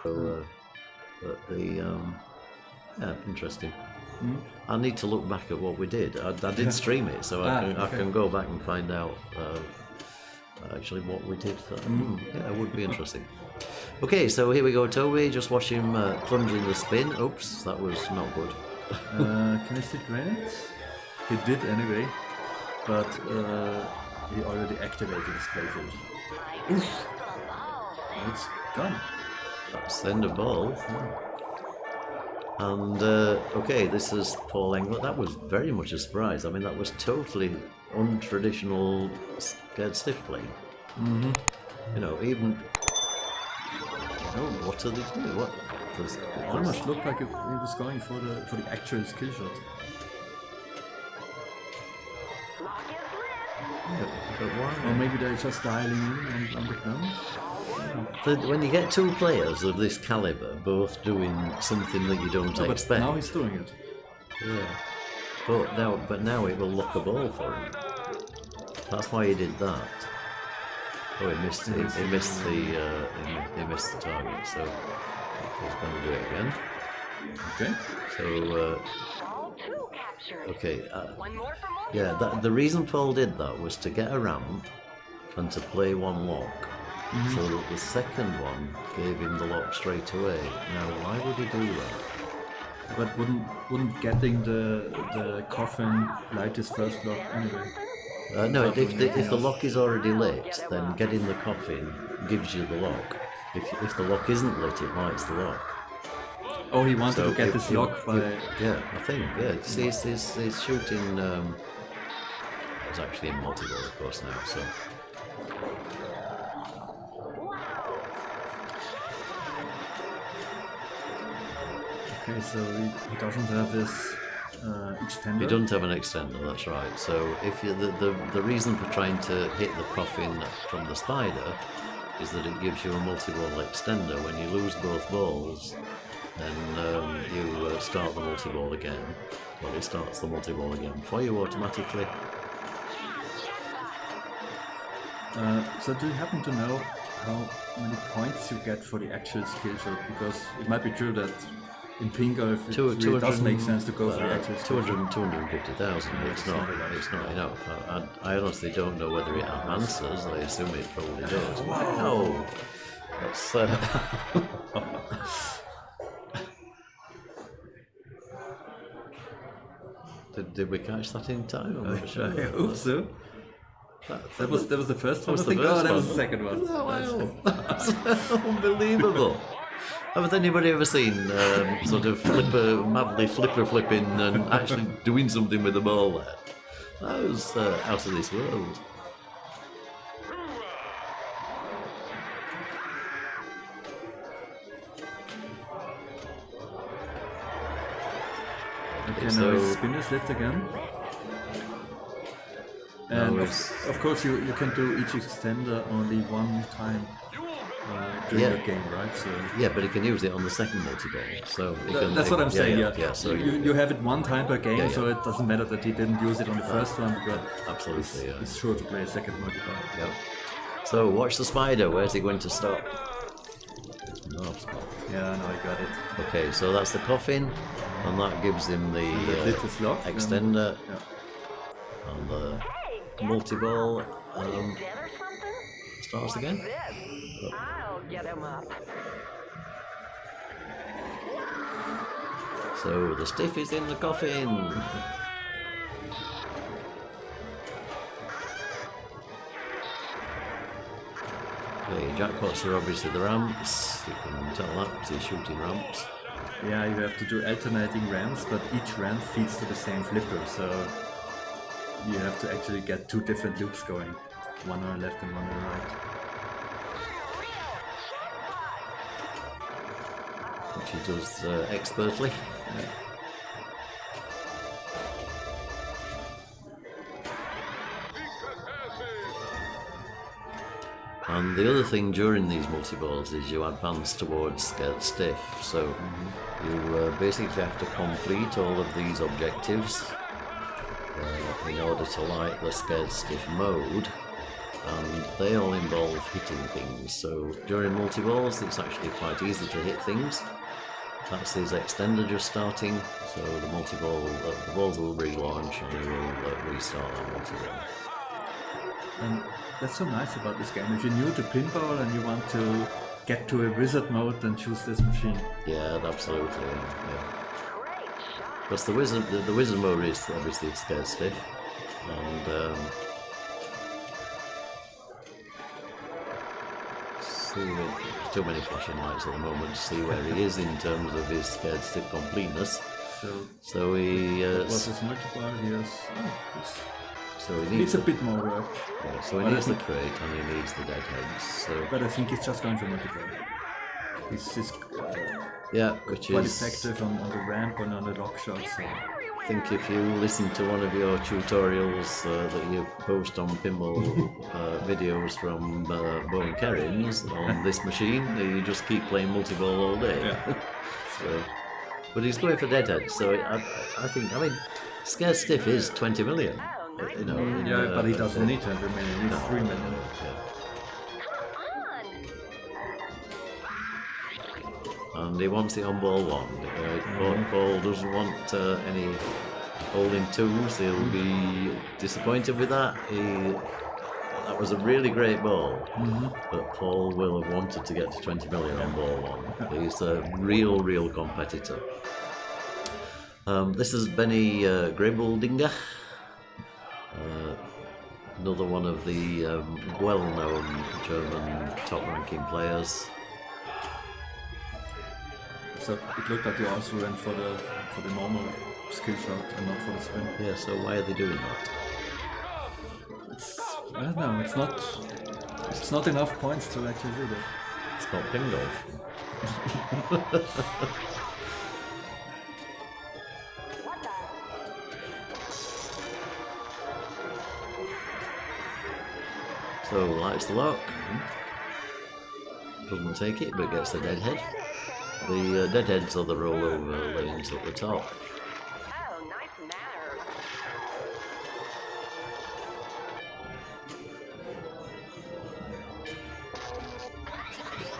So, yeah, interesting. I need to look back at what we did. I did stream it, so I can go back and find out actually what we did. Yeah, it would be interesting. Okay, so here we go, Toby. Just watch him plunge in the spin. Oops, that was not good. Can I see grenades? He did anyway, but he already activated his playfield. Oof! It's done. That's the end of ball. And okay, this is Paul Englert. That was very much a surprise. I mean, that was totally untraditional scared stiff play. You know, even. Oh, what are they doing? What? It almost looked like he was going for the actual skill shot. But why? Or maybe they're just dialing in on the ground. When you get two players of this caliber, both doing something that you don't expect. But now he's doing it. Yeah. But now it will lock a ball for him. That's why he did that. Oh, he missed. He missed the target. So he's going to do it again. Okay. So. Okay. Yeah. The reason Paul did that was to get a ramp and to play one lock. So that the second one gave him the lock straight away. Now, why would he do that? But wouldn't getting the coffin light his first lock anyway? No, if the lock is already lit, then getting the coffin gives you the lock. If the lock isn't lit, it lights the lock. Oh, he wanted to get this lock by... Yeah, I think, yeah. See, he's shooting... It's actually in multi-ball, of course, now, so... Okay, so he doesn't have this extender. He doesn't have an extender, that's right. So if you, the reason for trying to hit the coffin from the spider is that it gives you a multi-ball extender. When you lose both balls, then you start the multi-ball again. Well, it starts the multi-ball again for you automatically. So do you happen to know how many points you get for the actual skill shot? Because it might be true that in Pingolf it really does make sense to go for the actual skill shot. 250,000, it's not enough. I honestly don't know whether it advances. I assume it probably does. Wow! That's... Did we catch that in time? I hope so. That was the first one. That was the second one. Oh, wow. That's unbelievable. Has anybody ever seen sort of madly flipping and actually doing something with the ball there? That was out of this world. Okay, now his spin is lit again. And of course you can do each extender only one time during the game, right? So yeah, but he can use it on the second multi-ball. So that's what I'm saying. Yeah. So you have it one time per game, so it doesn't matter that he didn't use it on the first one because absolutely, he's sure to play a second multi-ball. Yep. So watch the spider. Where's he going to stop? No spot. Yeah, no, I got it. Okay, so that's the coffin, and that gives him the lock, extender. And the multi-ball starts again. I'll get him up. So the stiff is in the coffin. Okay, jackpots are obviously the ramps. You can tell that because he's shooting ramps. Yeah, you have to do alternating ramps, but each ramp feeds to the same flipper, so you have to actually get two different loops going. One on the left and one on the right. Which he does expertly. Yeah. And the other thing during these multi-balls is you advance towards scared stiff, so you basically have to complete all of these objectives in order to light the scared stiff mode, and they all involve hitting things. So during multi-balls, it's actually quite easy to hit things. That's his extender just starting, so the multi-ball, the balls will relaunch and he will restart that multi-ball. And that's so nice about this game. If you're new to pinball and you want to get to a wizard mode, then choose this machine. Yeah, absolutely. Yeah. Because the wizard mode is obviously scared stiff, and too many flashing lights at the moment to see where he is in terms of his scared stiff completeness. So he was his multiplier? Yes. So he needs a bit more work. Yeah, so he needs the crate and he needs the deadheads. So. But I think he's just going for multiplier. He's which quite is effective on the ramp and on the lock shot. So. I think if you listen to one of your tutorials that you post on pinball videos from Bo and Kerins on this machine, you just keep playing multi-ball all day. Yeah. So, but he's going for deadheads, so I think, scared stiff is 20 million. You know, but he doesn't need 20 million, he needs 3 million. And he wants it on ball 1. Paul doesn't want any holding 2s. He'll be disappointed with that. That was a really great ball, but Paul will have wanted to get to 20 million on ball 1. He's a real competitor. This is Benny Gräbeldinger, another one of the well-known German top-ranking players. So it looked like they also went for the normal skill shot and not for the spin. Yeah, so why are they doing that? I don't know, it's not enough points to actually do that. It's called Pingolf. So lights the lock. Doesn't take it, but gets the deadhead. The deadheads are the rollover lanes at the top. Oh, nice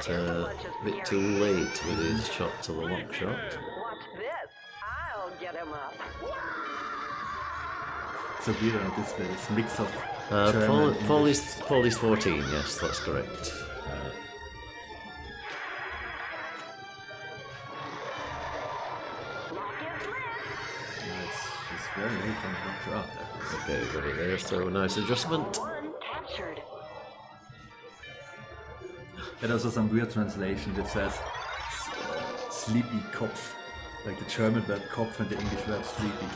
manners. A bit too late with his shot to the lock shot. Watch this. I'll get him up. It's a weird on display, it's a mix of Paul is 14, yes, that's correct. It's very late on the lock shot. Okay, got it there, so nice adjustment. One captured. And also some weird translation that says sleepy Kopf. Like the German word Kopf and the English word sleepy.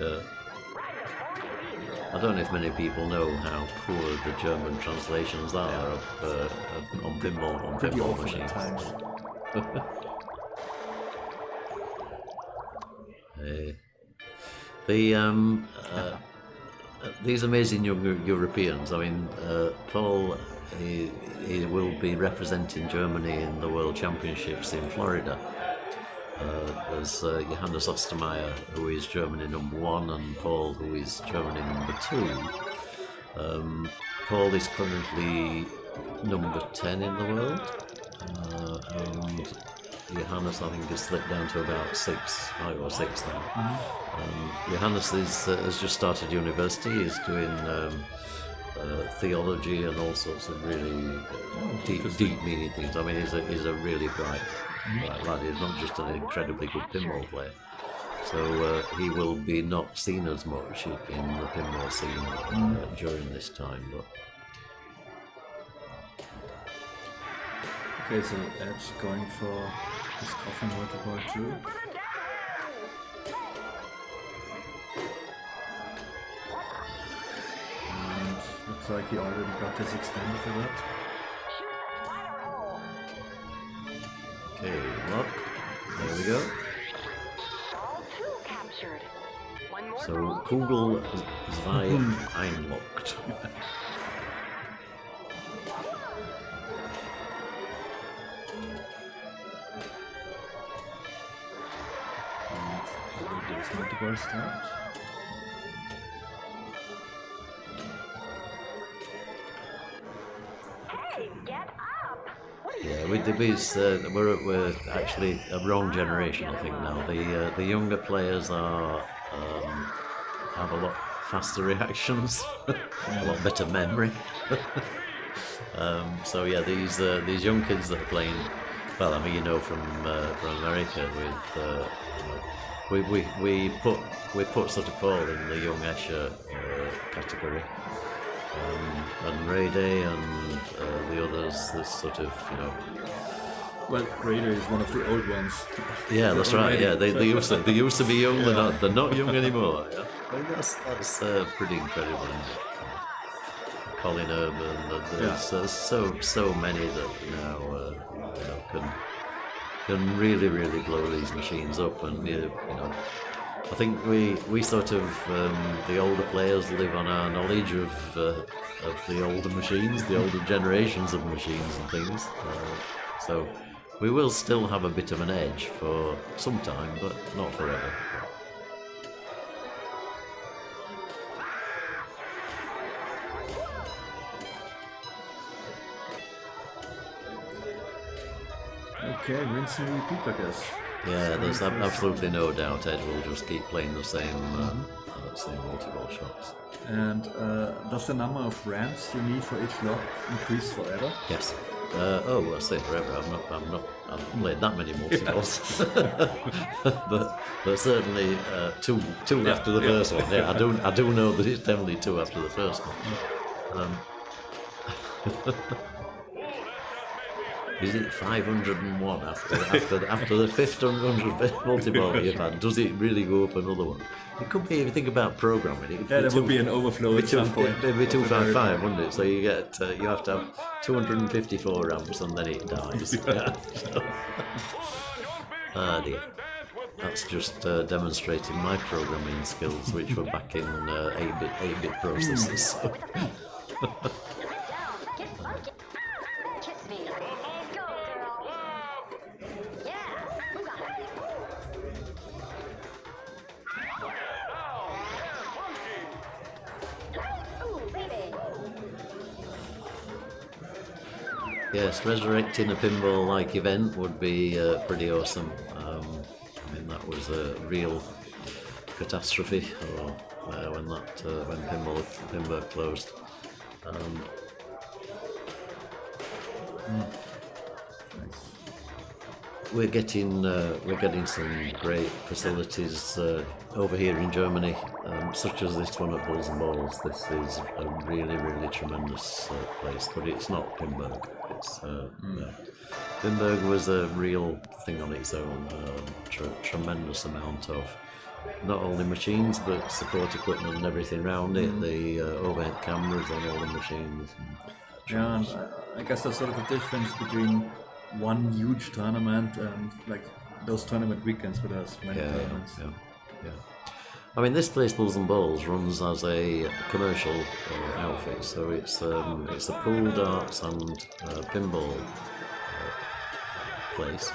Yeah. I don't know if many people know how poor the German translations are on pinball often machines. at times. These amazing young Europeans. I mean, Paul, he will be representing Germany in the World Championships in Florida. There's Johannes Ostermeier, who is Germany #1, and Paul, who is Germany #2. Paul is currently number 10 in the world, and Johannes, I think, has slipped down to about 5 or 6 now. Johannes has just started university. He's doing theology and all sorts of really deep meaning things. I mean, he's a really bright lad. He's not just an incredibly good pinball player. So he will be not seen as much in the pinball scene during this time. But okay, so Edge going for his coffin multiple too. And looks like he already got his extender for that. okay, lock. There we go. All 2 captured. One more. So Kugel zwei einloggt. And this multiple start. Yeah, we're actually a wrong generation, I think now. The younger players are have a lot faster reactions, a lot better memory. So yeah, these young kids that are playing. Well, I mean, you know, from America, we put sort of Paul in the young Escher category, and Ray Day and the others. This sort of, you know. Well, Raider is one of the old ones. Yeah, that's right. Yeah, they used to be young. Yeah. They're not young anymore. Yeah, I mean, that's pretty incredible. Isn't it? Colin Urban. There's so many that now you know, can really blow these machines up, and you know. I think we sort of the older players live on our knowledge of the older machines, the older generations of machines and things. So we will still have a bit of an edge for some time, but not forever. Okay, rinse and repeat, I guess. Yeah, there's absolutely no doubt Ed will just keep playing the same multi-ball shots. And does the number of ramps you need for each lock increase forever? Yes. I say forever. I haven't played that many multi-balls, but certainly two after the first one. Yeah, I do know that it's definitely two after the first one. Is it 501 after the fifth 100 multi-ball that you've had? Does it really go up another one? It could be, if you think about programming. It There would be an overflow at some point. It'd be 255, wouldn't it? So you have to have 254 ramps and then it dies. Yeah. Dear. That's just demonstrating my programming skills, which were back in 8-bit processors. Yes, resurrecting a pinball-like event would be pretty awesome. I mean, that was a real catastrophe when Pinball closed. We're getting some great facilities over here in Germany, such as this one at Bulls&Balls. This is a really tremendous place, but it's not Pinburg. It's Pinburg was a real thing on its own. Tremendous amount of not only machines but support equipment and everything around it. The overhead cameras on all the machines. Yeah, and I guess there's sort of a difference between one huge tournament and like those tournament weekends where there's many tournaments. Yeah. I mean, this place, Bulls&Balls, runs as a commercial outfit, so it's a pool, darts and pinball place,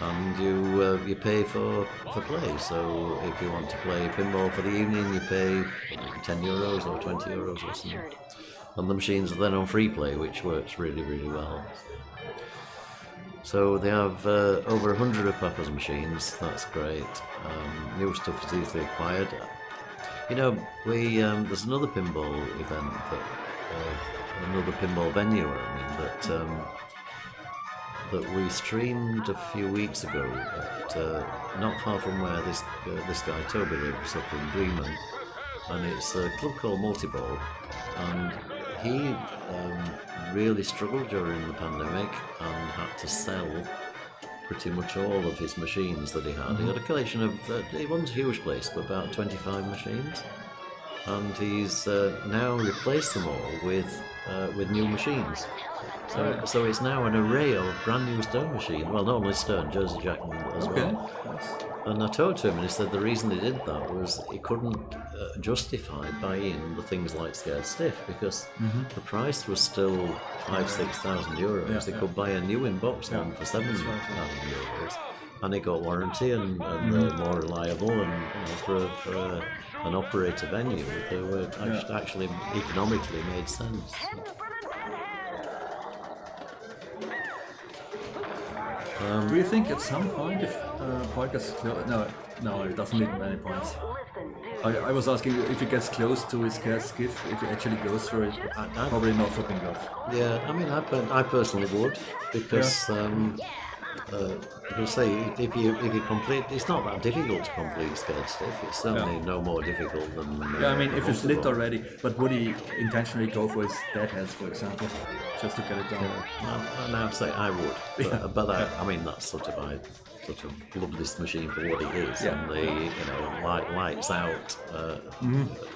and you pay for play. So if you want to play pinball for the evening, you pay €10 or €20 or something, and the machines are then on free play, which works really well. So they have over 100 of Papa's machines. That's great. New stuff is easily acquired. You know, there's another pinball event, another pinball venue, that we streamed a few weeks ago, not far from where this guy Toby lives, up in Bremen, and it's a club called Multiball, and he really struggled during the pandemic and had to sell pretty much all of his machines that he had. He had a collection of, it wasn't a huge place, but about 25 machines, and he's now replaced them all with new machines. So it's now an array of brand new Stern machines. Well, not only Stern, Jersey Jackman as well. And I talked to him, and he said the reason he did that was he couldn't justify buying the things like Scared Stiff, because the price was still €5,000-6,000. He could buy a new in-box one for €7,000, and it got warranty and more reliable, and for an operator venue, they were actually economically made sense. Do you think at some point if point gets close? No, it doesn't need many points. Listen, dude. I was asking you if he gets close to his scared skiff, if he actually goes for it. Probably not for Pingolf. Yeah, I mean, I personally would, because like I say, if you complete, it's not that difficult to complete scared stuff. It's certainly no more difficult than. Yeah, I mean, if it's lit already, but would he intentionally go for his deadheads, for example, just to get it done? No, I say I would, but I mean that's sort of I sort of love this machine for what it is, and the lights out.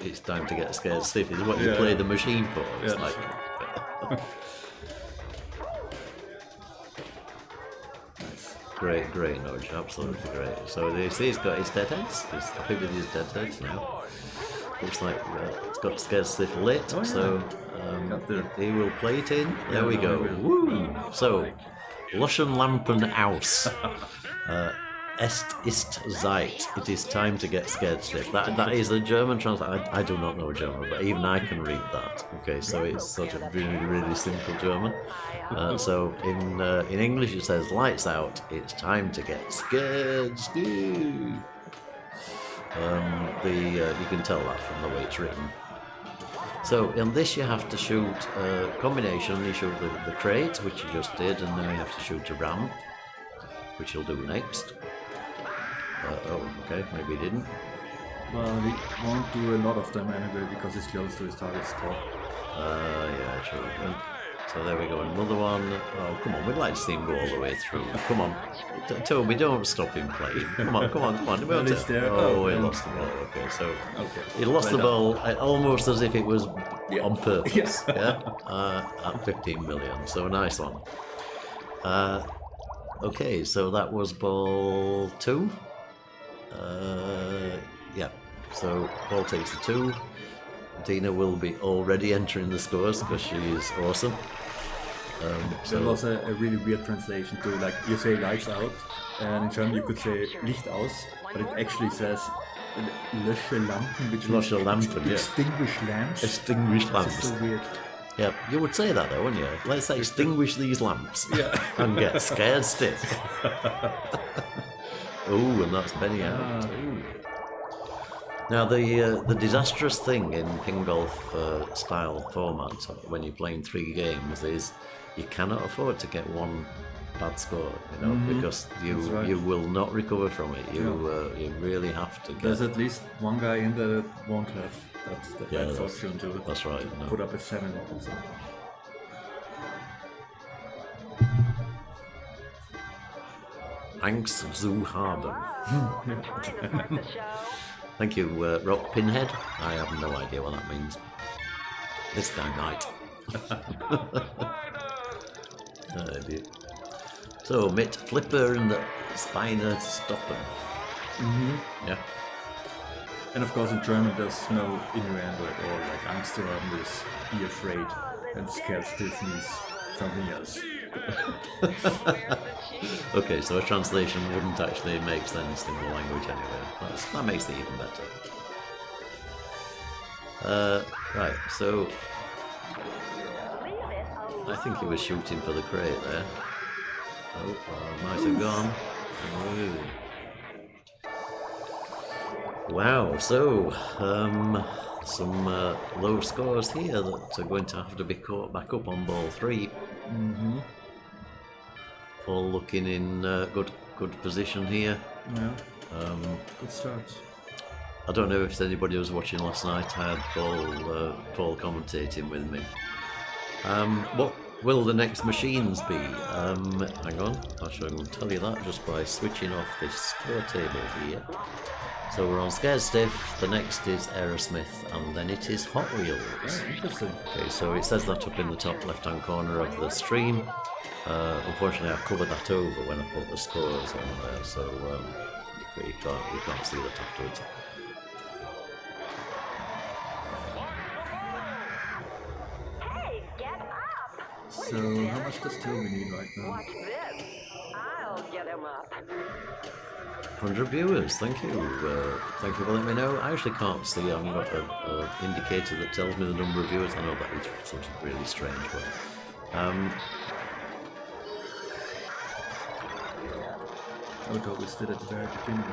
It's time to get scared stiff. Is what you play the machine for. It's like. Great nudge, absolutely great. So he's got his deadheads. He's happy with his deadheads now. Looks like it's got scared stiff lit, so he will play it in. There we go. Woo! So, Loschen Lampen aus. Est ist Zeit. It is time to get scared stiff. That is a German translation. I do not know German, but even I can read that. Okay, so it's sort of really simple German. So in English it says lights out. It's time to get scared stiff. You can tell that from the way it's written. So in this you have to shoot a combination. You shoot the crate, which you just did, and then you have to shoot a ramp, which you'll do next. Okay, maybe he didn't. Well, he won't do a lot of them anyway because he's close to his target score. Yeah, true. So there we go, another one. Oh, come on, we'd like to see him go all the way through. Come on. Toby, don't stop him playing. Come on. Well, he's there. Oh, he lost the ball. Okay, so he lost the ball almost as if it was on purpose. Yes. Yeah? At 15 million, so a nice one. Okay, so that was ball 2. Yeah, so Paul takes the 2. Dina will be already entering the scores because she is awesome. There was a really weird translation too. Like you say lights out, and in German you could say Licht aus, but it actually says Lösche Lampen, which means extinguish lamps. Extinguish lamps. This is so weird. Yeah, you would say that though, wouldn't you? Let's extinguish these lamps and get scared stiff. Oh, and that's Benny out. Now the disastrous thing in Pingolf style format when you're playing 3 games is you cannot afford to get one bad score, because you will not recover from it. You really have to get. There's at least one guy in there that won't have that fortune to that's right. Put up a 7 or something. Angst zu haben. Thank you, Rock Pinhead. I have no idea what that means. This guy might. So, mit Flipper and the Spiner stoppen. Yeah. And of course in German there's no innuendo at all, like Angst zu haben is be afraid, and scared stiff means something else. Okay, so a translation wouldn't actually make sense in the language anyway. That makes it even better. Right, so I think he was shooting for the crate there. Oh, might have gone. Ooh. Wow, so some low scores here that are going to have to be caught back up on ball 3. Paul looking in good position here. Yeah. Good start. I don't know if anybody was watching last night. I had Paul commentating with me. What will the next machines be? Hang on, I shall tell you that just by switching off this score table here. So we're on Scared Stiff, the next is Aerosmith, and then it is Hot Wheels. Oh, interesting. Okay, so it says that up in the top left-hand corner of the stream. Unfortunately, I've covered that over when I put the scores on there, so you can't see that afterwards. Hey, get up! So how much does Toby need right now? Watch this. I'll get him up. 100 viewers, thank you. Thank you for letting me know. I actually can't see. I haven't got an indicator that tells me the number of viewers. I know that is sort of really strange, but Oh, Tobias did at the very beginning.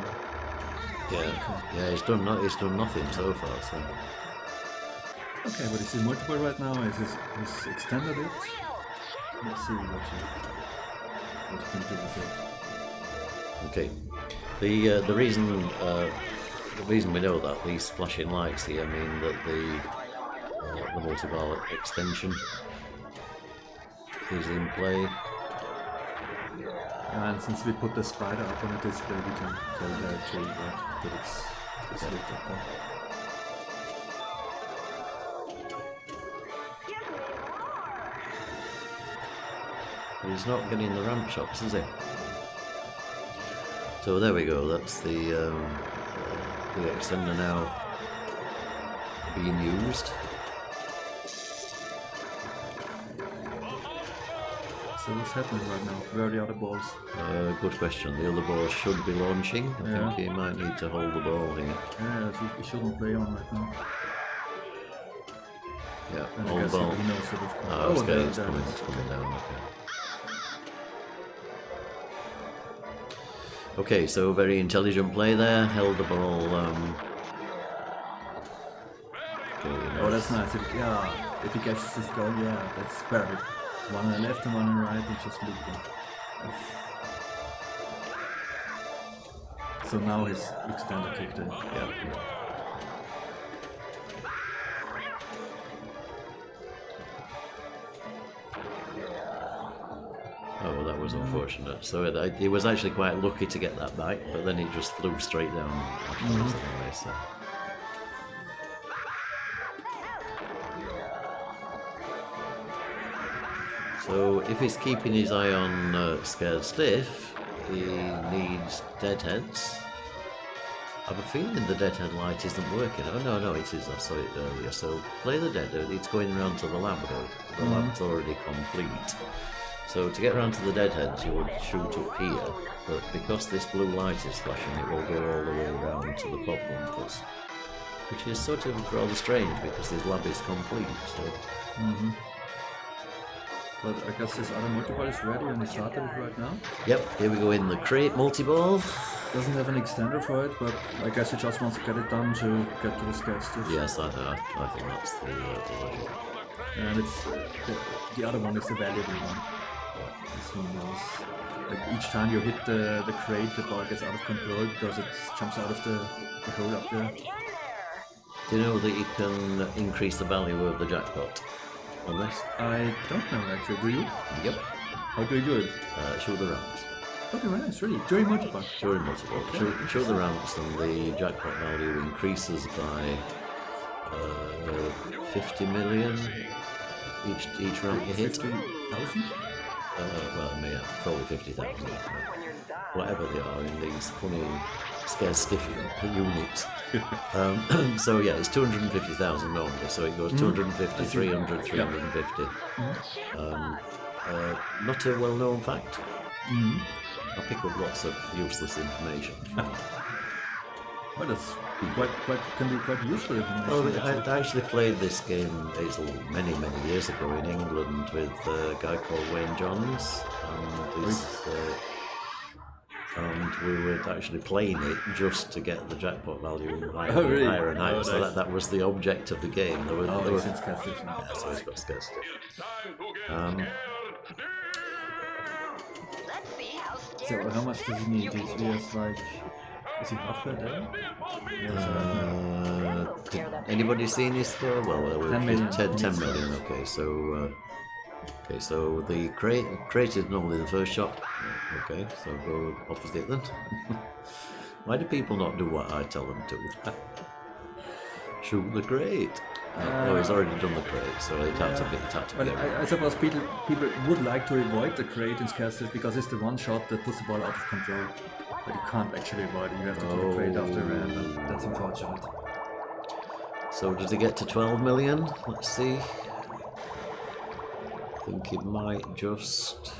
Yeah, he's done nothing so far. So Okay, but is he multiple right now? He's extended it. Let's see what you can do with it. okay, the reason we know that these flashing lights here mean that the multi-ball extension is in play. Yeah, and since we put the spider up on the display, we can tell there too, right? That it's lit up there. But he's not getting the ramp shots, is he? So there we go. That's the extender now being used. So what's happening right now? Where are the other balls? Good question. The other ball should be launching. I Yeah. think he might need to hold the ball here. Yeah, he shouldn't play on right now. Yeah, And I hold the guess ball. he knows that it's Oh, it's there it's it coming, is. it's coming down. Okay. Okay, so very intelligent play there. Held the ball. Okay, Oh, that's nice. If he gets this goal, yeah, that's perfect. One on the left and one on the right, and just loop them. So now his extender kicked in. Yeah. Oh, well, that was unfortunate. So he was actually quite lucky to get that back, but then it just flew straight down afterwards anyway. So. So if he's keeping his eye on Scared Stiff, he needs Deadheads. I have a feeling the Deadhead light isn't working. Oh no, it is. I saw it earlier. So play the Deadhead. It's going around to the lab though. The lab's already complete. So to get around to the Deadheads, you would shoot up here. But because this blue light is flashing, it will go all the way around to the pop bumpers. Which is sort of rather strange because this lab is complete. So. But I guess this other multi-ball is ready and he started it right now. Yep, here we go in the crate multi-ball. Doesn't have an extender for it, but I guess he just wants to get it done to get to the Scared Stiff. Yes, I think that's the logic. And it's the other one is the valuable one. This one is like each time you hit the crate, the ball gets out of control because it jumps out of the hole up there. Do you know that you can increase the value of the jackpot on this? I don't know actually. Do you? Yep. How do you do it? Show the ramps. Okay, well, nice, really. During multiple. During multiple. Show the ramps and the jackpot value increases by 50 million each ramp you hit. 50,000? Well, yeah, probably 50,000. Whatever they are in these funny Scared Stiff units. So yeah, it's 250,000 normally, so it goes 250, 300, 350. Not a well-known fact. I pick up lots of useless information. Well, that's can be quite useful information. Oh, I actually played this game many years ago in England with a guy called Wayne Johns, and we were actually playing it just to get the jackpot value higher, really? higher and higher. Oh, So nice. that was the object of the game. There were, Since Scared Stiff now. yeah, so it's got Scared Stiff. So how much does he need? He has like, is he halfway there? Did anybody seen his score? Well, 10 million. 10 million. Okay, so the crate is normally the first shot. Okay, so go opposite then. Why do people not do what I tell them to? Shoot the crate. Oh, he's already done the crate, so it had to be. But I suppose people would like to avoid the crate in Scared Stiff because it's the one shot that puts the ball out of control. But you can't actually avoid it. You have to do the crate after a round, and that's unfortunate. So does it get to 12 million? Let's see. I think it might just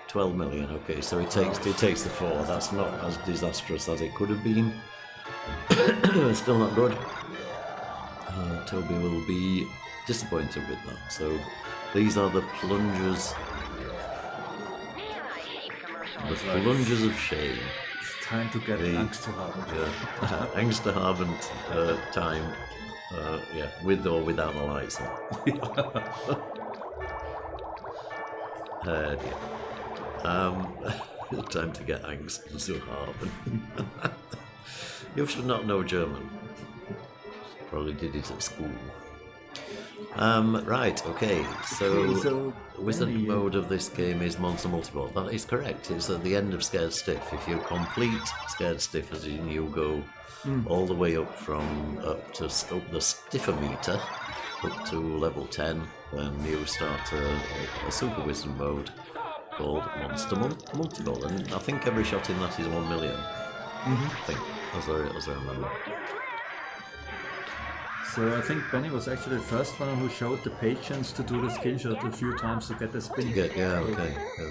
12 million. Okay, so it takes the 4. That's not as disastrous as it could have been. Still not good. Toby will be disappointed with that. So these are the plungers The plunges of shame. It's time to get Angst zu haben. Yeah. Angst to haben time. Yeah, with or without the lights on. Dear. Time to get Angst zu haben. You should not know German. Probably did it at school. Right, okay, so wizard mode of this game is Monster Multiball. That is correct. It's at the end of Scared Stiff. If you complete Scared Stiff, as in you go all the way up to the stiffer meter, up to level 10, then you start a super wizard mode called Monster Multiball. And I think every shot in that is 1 million. I think, as I remember. So I think Benny was actually the first one who showed the patience to do the skill shot a few times to get the spin. Yeah, okay. Yeah.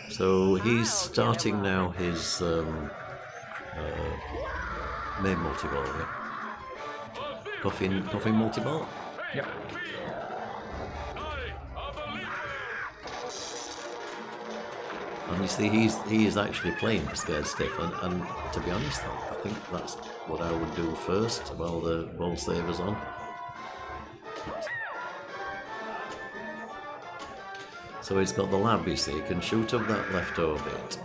So he's starting now his main multi-ball, yeah? Coffin multi-ball? Yeah. And you see, he is actually playing for Scared Stiff, and to be honest, I think that's what I would do first while the ball saver's on. So he's got the lab, you see, he can shoot up that left orbit.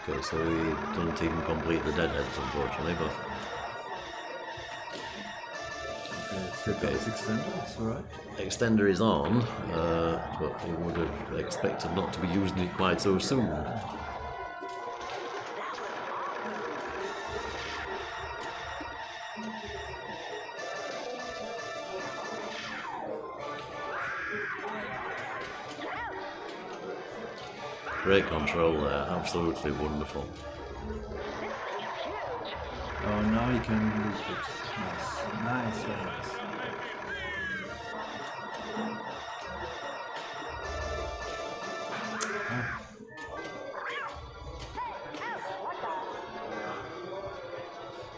Okay, so he doesn't even complete the deadheads, unfortunately, but... Okay, it's extender, it's alright. Extender is on, but you would have expected not to be using it quite so soon. Great control there, absolutely wonderful. Oh, now he can move it. Nice, very nice.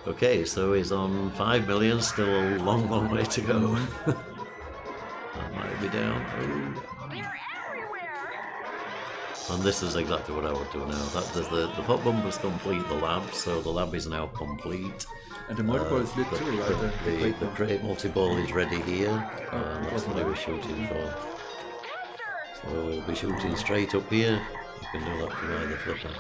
Okay, so he's on 5 million, still a long, long way to go. That might be down. Oh. And this is exactly what I would do now. The pop bumper's complete, the lab, so the lab is now complete. And the multi-ball is lit too, right? The crate multi-ball is ready here, and that's what I was shooting for. So we'll be shooting straight up here. You can do that from either flipper.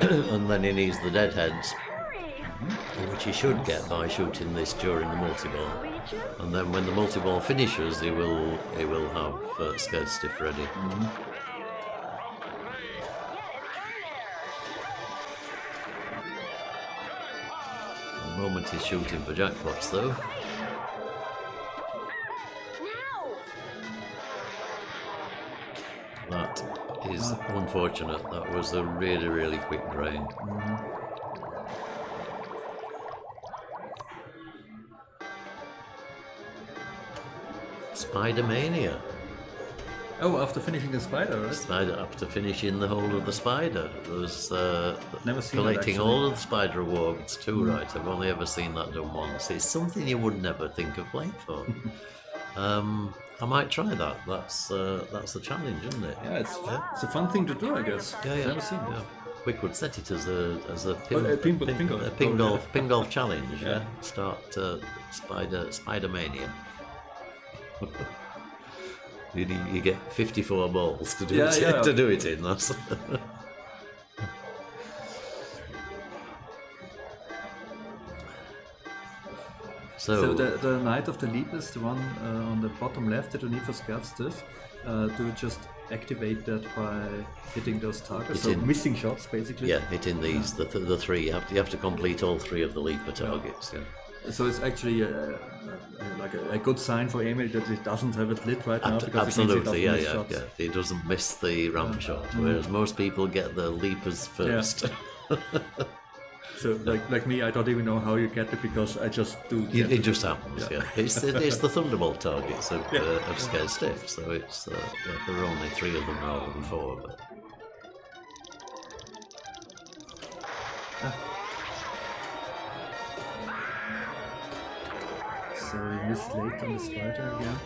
And then he needs the deadheads, which he should get by shooting this during the multi-ball. And then when the multi-ball finishes, he will have Scared Stiff ready. At the moment he's shooting for jackpots though. That is unfortunate. That was a really, really quick drain. Spider-Mania. Oh, after finishing the spider, right? Spider, after finishing the whole of the spider. There's Never seen collecting that, all of the spider awards too, right? I've only ever seen that done once. It's something you would never think of playing for. I might try that. That's a challenge, isn't it? Yeah, it's a fun thing to do, I guess. Yeah. Never seen it. Yeah. We could set it as a Pingolf. Pingolf challenge. Yeah. Yeah. Start Spider-Mania. You get 54 balls to do to do it in. That's So the Knight of the Leapers, the one on the bottom left that you need for Scared Stiff, do you just activate that by hitting those targets? So missing shots, basically? Yeah, hitting these, the three. You have to complete all three of the leaper targets. Yeah. So it's actually like a good sign for Emil that it doesn't have it lit right now. Because Absolutely, it means yeah. He doesn't miss the ramp shot, whereas most people get the leapers first. Yeah. So like me, I don't even know how you get it because I just do. It just happens. Yeah. It's the Thunderbolt targets of Scared Stiff. So it's there are only 3 of them rather than 4. But... So we missed late on the spider again.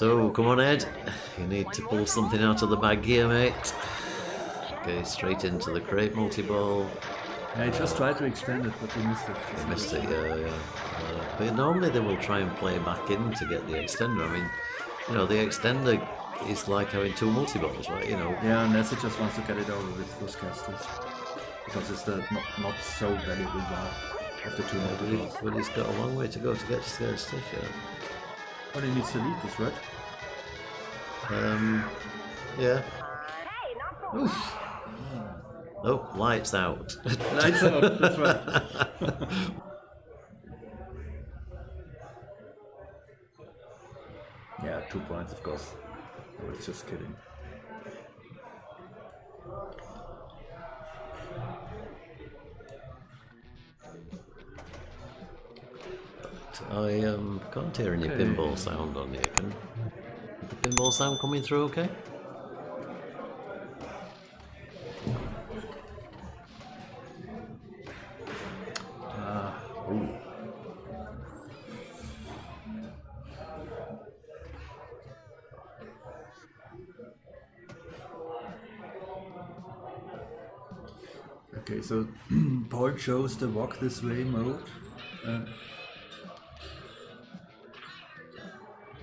So, come on, Ed. You need to pull something out of the bag here, mate. Okay, straight into the crate multi-ball. I just tried to extend it, but he missed it. I missed it, yeah. But normally they will try and play back in to get the extender. I mean, you know, the extender is like having two multi-balls, right? You know. Yeah, unless he just wants to get it over with those casters. Because it's the not so valuable bar of the two multi-balls. But he's got a long way to go to get to scared stiff, yeah. But he needs to lead this, right? Yeah. Hey, not for Oof. Oh, lights out. Lights out, that's right. Yeah, 2 points, of course. I was just kidding. I can't hear any pinball sound on here. Is the pinball sound coming through okay? Ooh. Okay, so Paul chose the walk this way mode.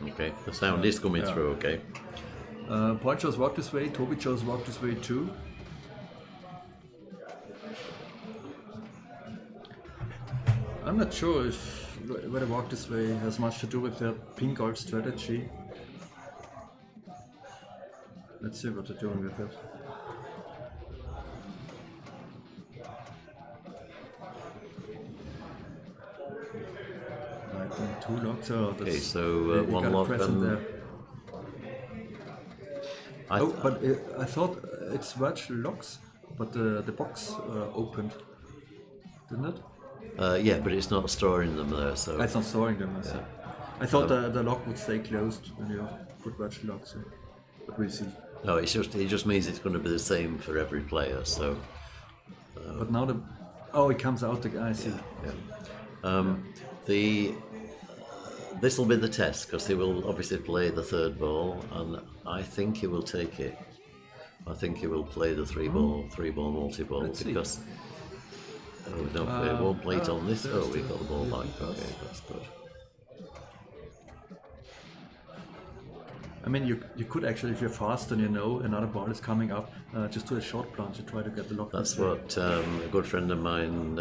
Okay, the sound is coming through okay. Paul chose walk this way, Toby chose walk this way too. I'm not sure if whether walk this way has much to do with their Pingolf strategy. Let's see what they're doing with it. Right, then 2 locks. Oh, that's, Okay, so you one got a lock present and there. But I thought it's virtual locks, but the box opened, didn't it? yeah, but it's not storing them there, so It's not storing them. I see. I thought the lock would stay closed when you put virtual locks in, but we'll see. no, it just means it's going to be the same for every player. So But now it comes out again. I see. this will be the test because he will obviously play the third ball, and I think he will take it. I think he will play the three ball multi-ball Let's see. because. Oh no, it won't play it on this. there's Oh, we the- got the ball back. Okay, that's good. I mean, you could actually, if you're fast and you know another ball is coming up, just do a short plunge and try to get the lock. That's this way. what a good friend of mine,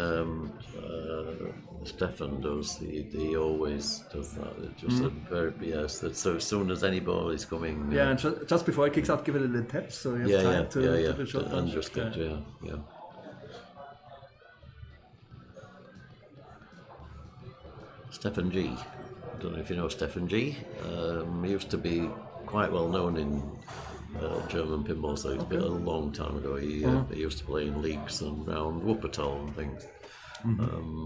Stefan, does. He always does that. It's just a very so as soon as any ball is coming. Yeah, and just before it kicks out, give it a little tap so you have time to do the short and plunge. just get yeah. Stefan G. I don't know if you know Stefan G. He used to be quite well known in German pinball, so it's been a long time ago. He used to play in leagues and round Wuppertal and things,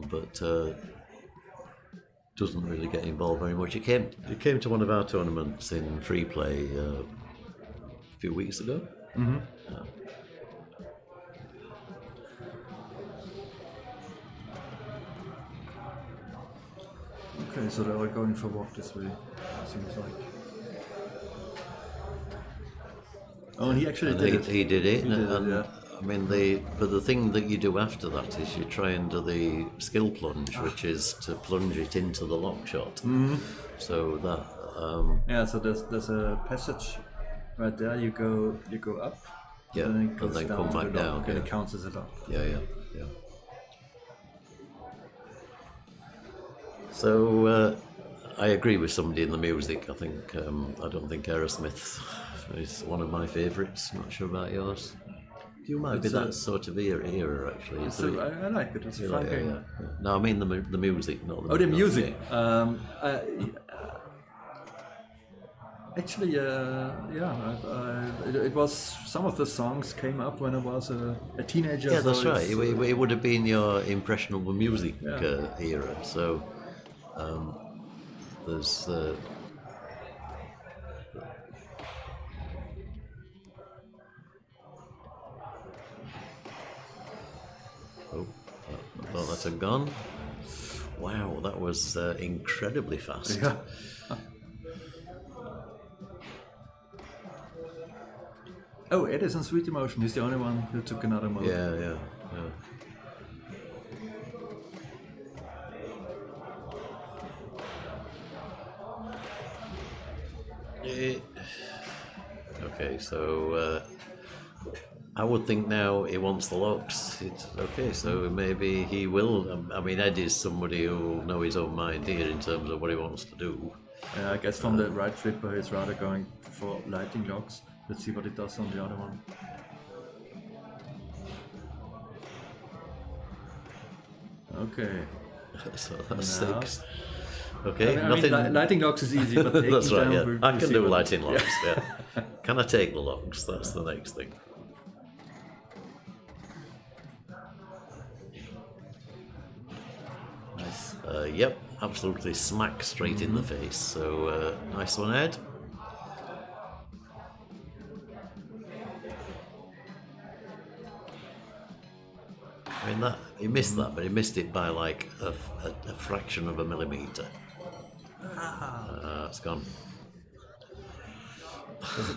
but doesn't really get involved very much. He came to one of our tournaments in free play a few weeks ago. Okay, so they're all going for walk this way, seems like. Oh, and he actually And did it. he did it, He did it, and yeah. I mean but the thing that you do after that is you try and do the skill plunge, which is to plunge it into the lock shot. So that Yeah, so there's a passage right there. You go up. Yeah, and then it and goes then down come to back the lock, down, and yeah. it counts as a lock. yeah. So I agree with somebody in the music. I think I don't think Aerosmith is one of my favourites. Not sure about yours. You might be It's that sort of era actually. So I like it. It's a fun game. Yeah. No, I mean the music, not the. Oh, the not music. game. Actually, it was some of the songs came up when I was a teenager. Yeah, so that's right. it's, It would have been your impressionable music Yeah. era. So there's. Oh, I thought that had gone. Wow, that was incredibly fast. Yeah. Oh, Ed is on sweet emotion. He's the only one who took another mode. Yeah. Okay, so I would think now he wants the locks. It's okay, so maybe he will. I mean, Ed is somebody who will know his own mind here in terms of what he wants to do. I guess from the right flipper, he's rather going for lighting locks. Let's see what it does on the other one. Okay. So that's Now. 6. Okay, I nothing. mean, lighting locks is easy, but taking That's right. down, Yeah, we'll I can see do what- lighting locks. Yeah. Can I take the locks? That's the next thing. Nice. Yep, absolutely smack straight in the face. So nice one, Ed. I mean that he missed that, but he missed it by like a fraction of a millimeter. It's gone.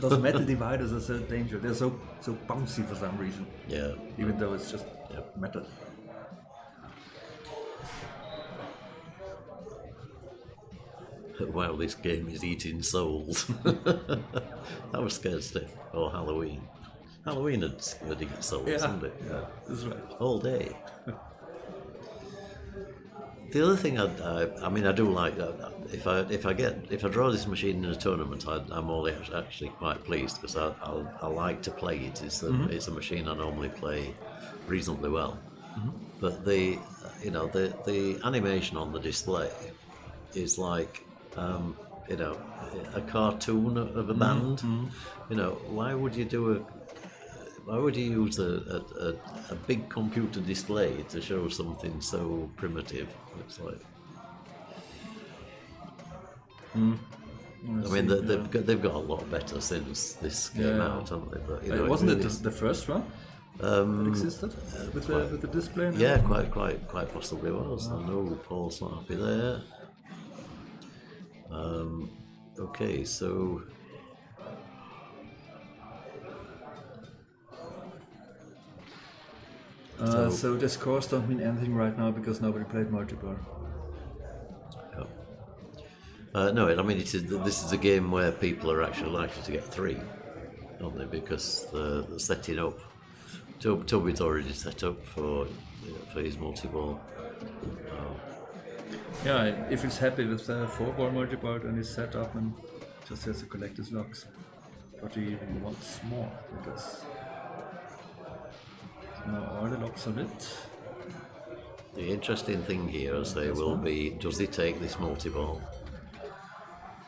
Those metal dividers are so dangerous. They're so bouncy for some reason, Yeah. even though it's just metal. While this game is eating souls. That was scared stiff. Or Halloween. Halloween had scared eating souls, isn't it? Yeah, that's right. All day. The other thing I mean, I do like that. If I draw this machine in a tournament, I'm actually quite pleased because I like to play it. It's a machine I normally play reasonably well. But the animation on the display is like a cartoon of a band. Why would you use a big computer display to show something so primitive? It's like, I mean, they've got a lot better since this came out, haven't they? But, Wasn't really it the first one that existed with the display? and Yeah, everything? quite possibly was. I know Paul's not happy there. Okay, so So the scores don't mean anything right now because nobody played multiplayer. no, I mean this is a game where people are actually likely to get 3, aren't they? Because the setting up. Toby's already set up for his multi-ball. Yeah, if he's happy with the 4-ball multiplayer and he's set up and just has to collect his locks. But he even wants more, I guess. Now all the locks are lit. The interesting thing here, I say, will be, does he take this multi-ball?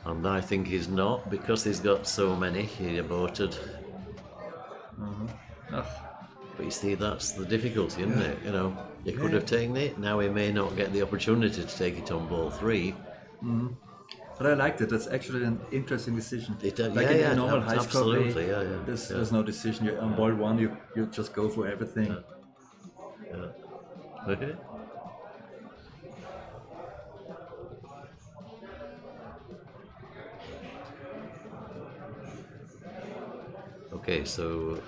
And I think he's not, because he's got so many, he aborted. But you see, that's the difficulty, isn't it? He could have taken it, now he may not get the opportunity to take it on ball 3. But I liked it. That's actually an interesting decision. It, like in a normal high score absolutely, play, there's no decision. On ball 1, you just go for everything. Okay. Okay, so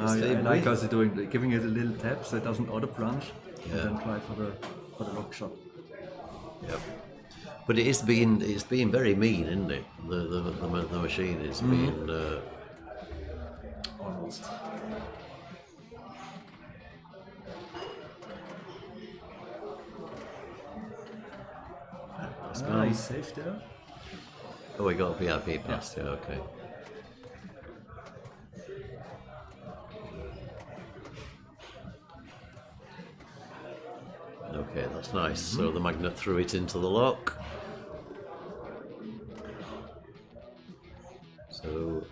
I like how they're doing, giving it a little tap so it doesn't auto plunge, and then try for the lock shot. Yep. But it's been very mean, isn't it? The machine is being Almost. He's safe there. Oh, we got a VIP pass. Yeah, okay. Okay, that's nice. So the magnet threw it into the lock. So,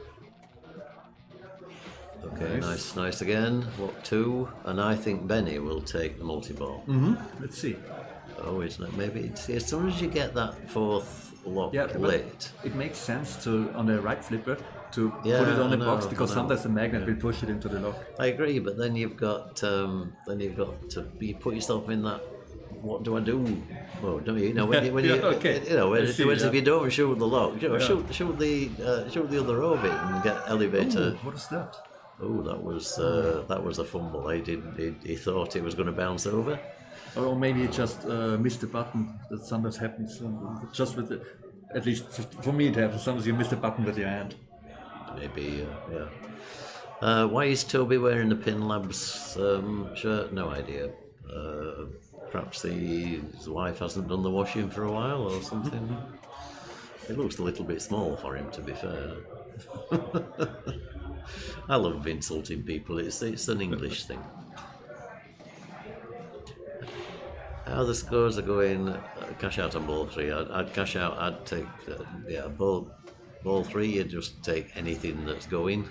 okay, nice again. Lock 2, and I think Benny will take the multi-ball. Let's see. Oh, isn't it? Maybe as soon as you get that 4th lock lit. It makes sense to, on the right flipper, to put Yeah, it on I the box know, because I know. sometimes the magnet will push it into the lock. I agree, but then you've got to you put yourself in that. What do I do? Well, don't you? You know when you okay. you know when, I see, when yeah. if you don't shoot the lock, you know, Yeah. shoot the other orbit and get elevator. Ooh, what is that? Oh, that was a fumble. He thought it was going to bounce over. Or maybe it just missed the button. That sometimes happens. Just with the, at least for me, it happens. Sometimes you miss the button with your hand. Maybe, yeah. Why is Toby wearing the Pin Labs shirt? No idea. Perhaps his wife hasn't done the washing for a while or something. It looks a little bit small for him, to be fair. I love insulting people. It's an English thing. How the scores are going? Cash out on ball 3. I'd cash out. I'd take ball 3. You'd just take anything that's going.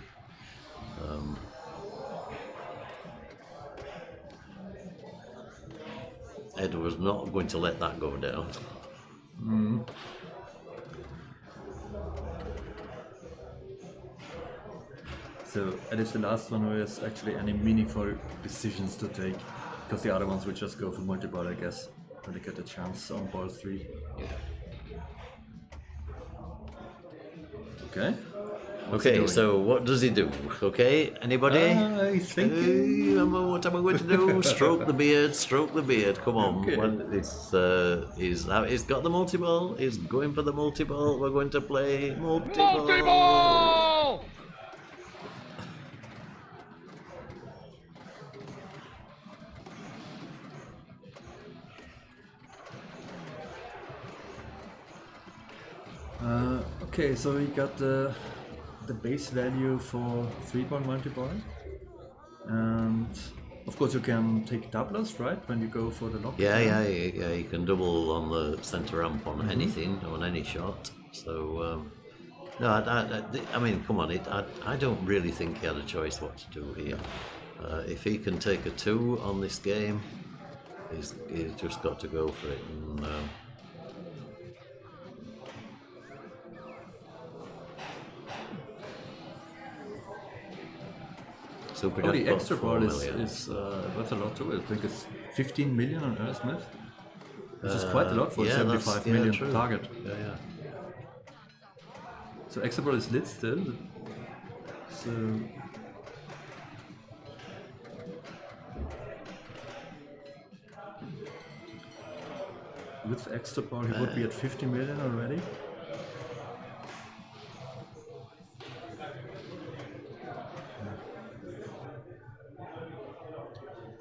Ed was not going to let that go down. So that is the last one where there's actually any meaningful decisions to take, because the other ones will just go for multi-ball, I guess, when they get a chance on ball 3. Yeah. Okay. Okay, so what does he do? Okay, anybody? He's thinking. What am I going to do? Stroke the beard, stroke the beard. Come on. Okay. Well, he's got the multi-ball. He's going for the multi-ball. We're going to play multi-ball. Multi-ball! Okay, so we got the base value for 3-ball multi-ball, and of course you can take doublers, right, when you go for the lock. Yeah. You can double on the centre ramp on anything, on any shot. So, no, I mean, come on, I don't really think he had a choice what to do here. If he can take a 2 on this game, he's just got to go for it. And, Super Oh, the jackpot, extra 4 ball million. is worth a lot too. I think it's 15 million on Aerosmith, which is quite a lot for a 75 million true. target. Yeah. So extra ball is lit still. So with extra ball, he would be at 50 million already.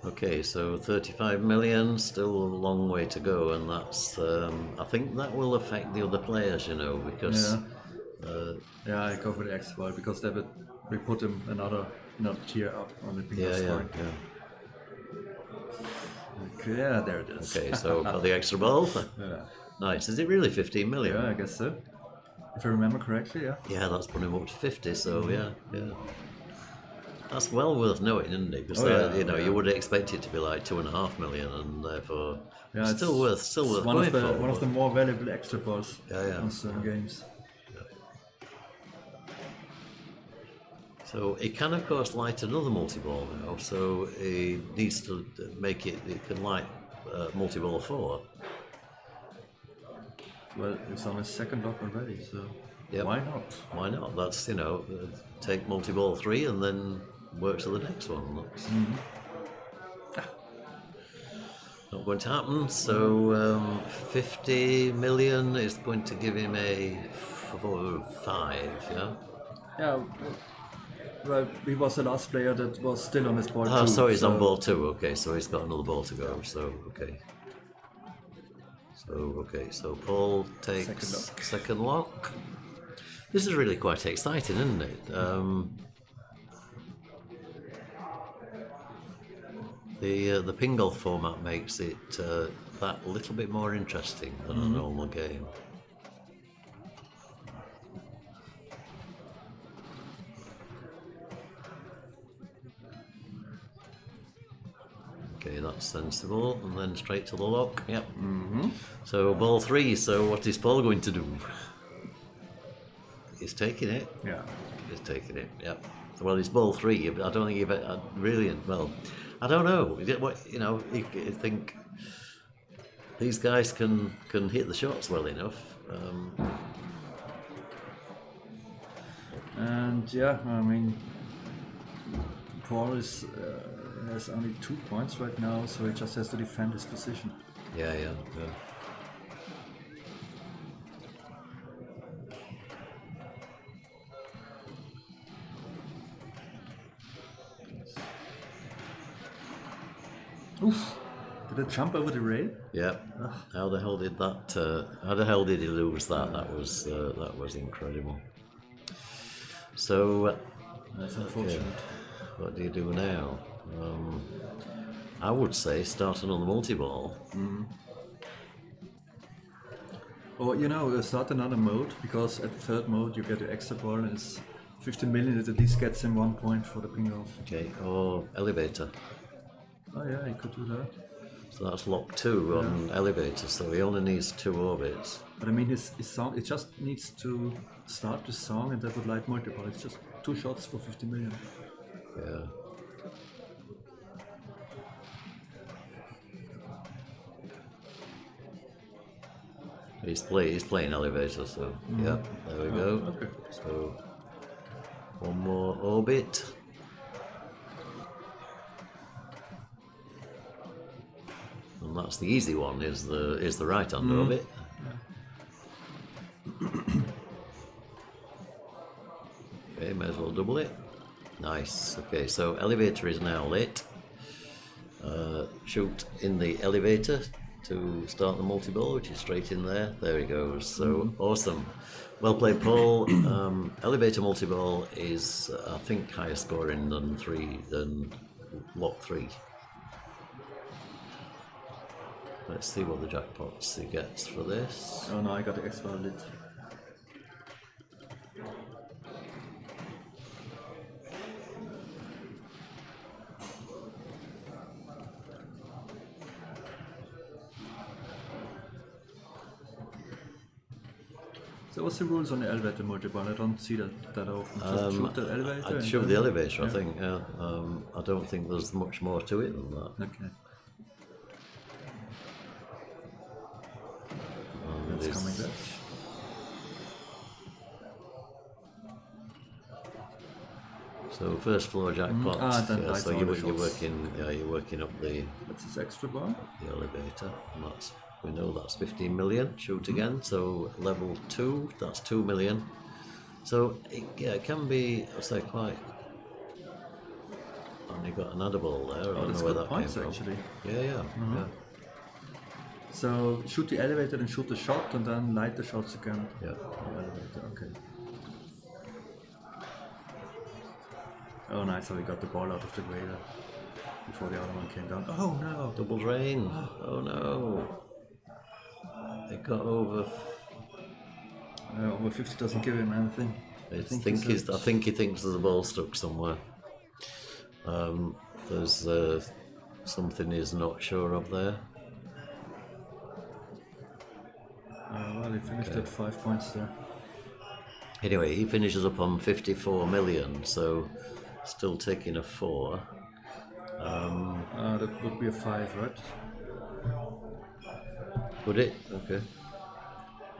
Okay, so 35 million, still a long way to go, and that's. I think that will affect the other players, you know, because. Yeah, I go for the extra ball because that we put him another tier up on the Pinball scoring. Okay, yeah, there it is. Okay, so got the extra ball. Yeah. Nice. Is it really 15 million? Yeah, I guess so. If I remember correctly, yeah. Yeah, that's putting him up to 50. So yeah. That's well worth knowing, isn't it? Because you would expect it to be like 2.5 million, and therefore Yeah, still worth one going of the for. one of the more valuable extra balls Yeah. on certain games. So he can, of course, light another multi-ball now. So he needs to make it. He can light multi-ball 4. Well, it's on his second lock already, so Yep. why not? Why not? That's take multi-ball 3 and then work to the next one. That's not going to happen. So 50 million is going to give him a 5. Yeah. Yeah. Well, he was the last player that was still on his board. Oh, too, sorry, he's so on ball 2. Okay, so he's got another ball to go. So So Paul takes second lock. This is really quite exciting, isn't it? The Pingolf format makes it that little bit more interesting than a normal game. Okay, that's sensible. And then straight to the lock. Yep. So ball 3. So what is Paul going to do? He's taking it. Yeah. He's taking it. Yeah. Well, it's ball 3. I don't think you've really. Well, I don't know. You know, you think these guys can hit the shots well enough. And yeah, I mean, Paul has only 2 points right now, so he just has to defend his position. Yeah. Oof! Did it jump over the rail? Yeah. How the hell did that? How the hell did he lose that? That was incredible. So That's unfortunate. what do you do now? I would say starting on the multi-ball. Or you know, start another mode, because at the third mode you get the extra ball, and it's 15 million. It at least gets him 1 point for the Pingolf. Okay. Or elevator. Oh yeah, he could do that. So that's lock 2 on elevator. So he only needs 2 orbits. But I mean, his song, it just needs to start the song, and that would light multiple. It's just 2 shots for 50 million. Yeah. He's playing elevator, so yeah, there we go. Okay. So 1 more orbit. And that's the easy one, is the right hand orbit. Okay, may as well double it. Nice. Okay, so elevator is now lit. Shoot in the elevator to start the multi-ball, which is straight in there. There he goes. So awesome. Well played, Paul. Elevator multi-ball is, I think, higher scoring than lock 3. Let's see what the jackpots he gets for this. Oh no, I got the extra lit. So what's the rules on the elevator multi-ball? I don't see that often. Just shoot the elevator? I'd and shoot then- the elevator, I yeah. think. Yeah. I don't think there's much more to it than that. Okay. It It's is- coming back. So first floor jackpot. then Yeah, lights so all you're the shots. working. Yeah, you're working up the That's his extra bar. elevator, and we know that's 15 million. Shoot again. So level 2, that's 2 million. So it can be, I say, quite. And you got another ball there. I don't that's know where good that points, came from. actually. Yeah. So shoot the elevator, then shoot the shot, and then light the shots again. Yeah. The elevator, okay. Oh nice, so we got the ball out of the way there before the other one came down. Oh no! Double drain. Oh no. It got over. Over 50 doesn't give him anything. I think he thinks there's a ball stuck somewhere. There's something he's not sure of there. Well, he finished at 5 points there. Anyway, he finishes up on 54 million, so still taking a 4. That would be a 5, right? Would it? Okay.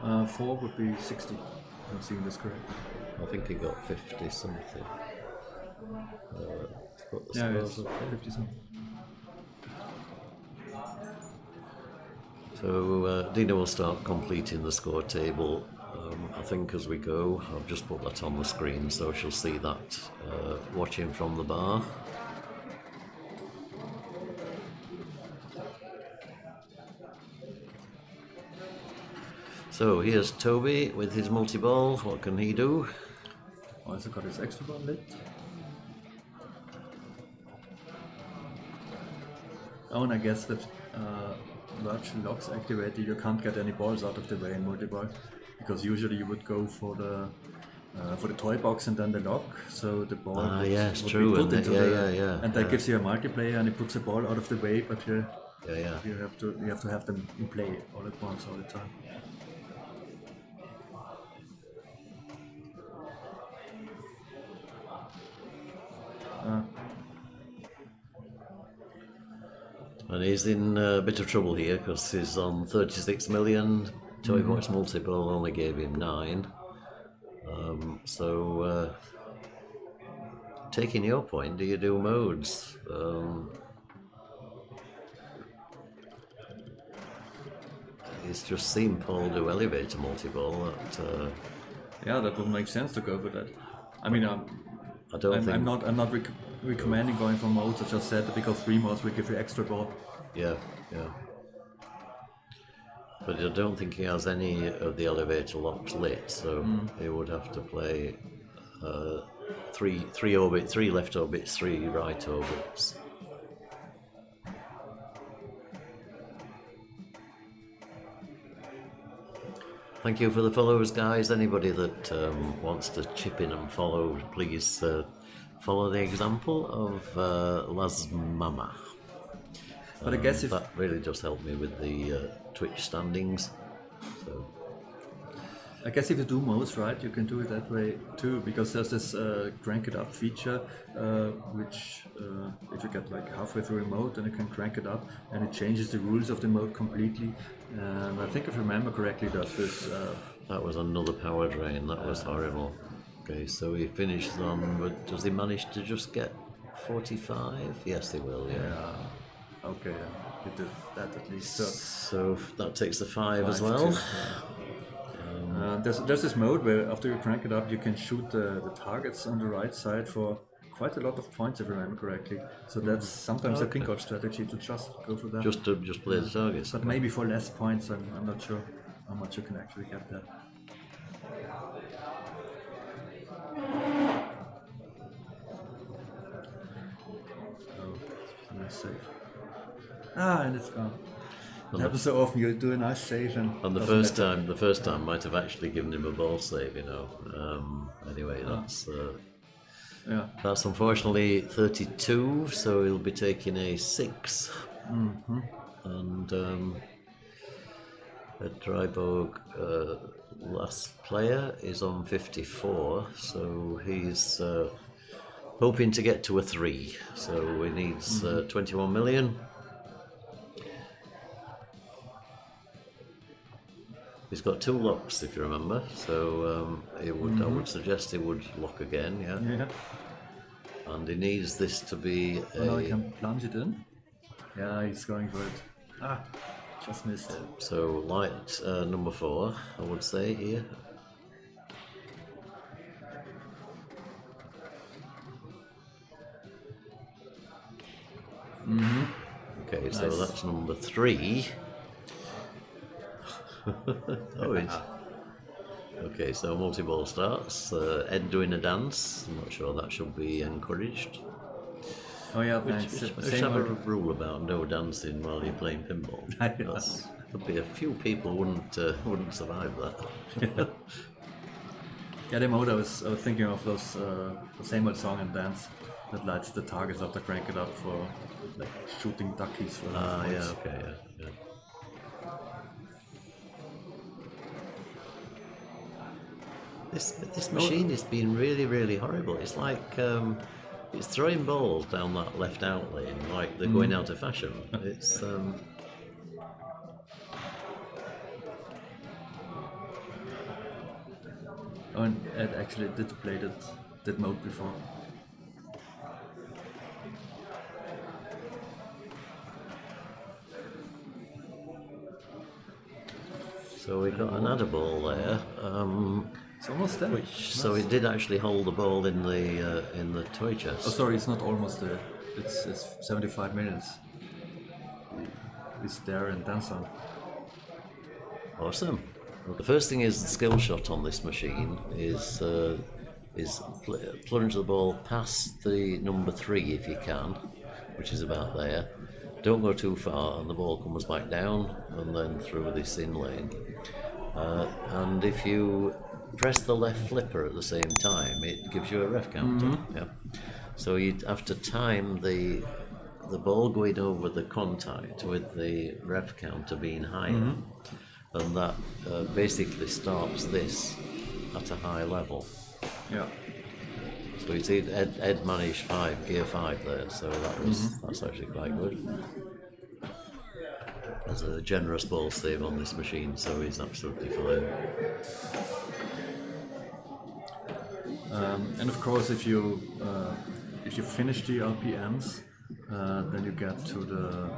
4 would be 60. I'm seeing this correct. I think he got 50 something. Let's put the Yeah, scores it's up there. 50 something. So Dina will start completing the score table, I think, as we go. I've just put that on the screen so she'll see that watching from the bar. So here's Toby with his multi-ball. What can he do? Also got his extra ball lit. Oh, and I guess that virtual locks activated, you can't get any balls out of the way in multi-ball, because usually you would go for the toy box and then the lock, so the ball yes, would true, be put and into and that yeah. gives you a multiplayer, and it puts the ball out of the way, but Yeah. you have to have them in play all at once all the time. And he's in a bit of trouble here because he's on 36 million. Toy Box Multi-Ball only gave him 9. So, taking your point, do you do modes? It's just seen Paul do elevator multi-ball. Yeah, that would make sense to go for that. I mean, I'm not recommending going for modes. I just said that because 3 modes will give you extra ball. Yeah. But I don't think he has any of the elevator locks lit, so he would have to play three left orbits, 3 right orbits. Thank you for the follows, guys. Anybody that wants to chip in and follow, please follow the example of Las Mama. But I guess if that really does help me with the Twitch standings. So I guess if you do modes right, you can do it that way too, because there's this crank it up feature, which if you get like halfway through a mode, then you can crank it up, and it changes the rules of the mode completely. And I think if I remember correctly, does this. That was another power drain. That was horrible. Okay, so he finishes on. But does he manage to just get 45? Yes, he will. Yeah. Okay, he did that at least. So that takes the 5 as well. There's this mode where after you crank it up, you can shoot the targets on the right side for quite a lot of points, if I remember correctly. So that's sometimes a Pingolf strategy to just go for that. Just play the targets. But maybe for less points, I'm not sure how much you can actually get there. Oh, nice save. And it's gone. It happens so often. You do a nice save and the first time might have actually given him a ball save, you know. Anyway, that's unfortunately 32, so he'll be taking a 6. And Dreiborg, last player, is on 54, so he's hoping to get to a 3. So he needs 21 million. He's got 2 locks, if you remember, so I would suggest he would lock again, yeah. And he needs this to be now he can plunge it in. Yeah, he's going for it. Just missed it. So light number 4, I would say here. Okay, nice. So that's number 3. Okay, so multi-ball starts. Ed doing a dance. I'm not sure that should be encouraged. Oh yeah, thanks. Which have a rule about no dancing while you're playing pinball. There'd be a few people wouldn't survive that. Yeah, the mode I was thinking of those the same old song and dance that lights the targets up to crank it up for like shooting duckies for yeah, okay, yeah. This machine has been really, really horrible. It's like it's throwing balls down that left out lane like they're going out of fashion. It's Oh, and Ed actually did play that mode before. So we got another ball there. It's almost there. So it did actually hold the ball in the toy chest. Oh, sorry, it's not almost there. It's 75 minutes. It's there and dance on. Awesome. The first thing is the skill shot on this machine is plunge the ball past the number 3 if you can, which is about there. Don't go too far, and the ball comes back down and then through this in lane. And if you press the left flipper at the same time, it gives you a ref counter. Yeah. So you'd have to time the ball going over the contact with the ref counter being higher, and that basically starts this at a high level. Yeah. So you see Ed managed gear 5 there, so that's actually quite good. There's a generous ball save on this machine, so he's absolutely fine. And of course, if you finish the RPMs, then you get to the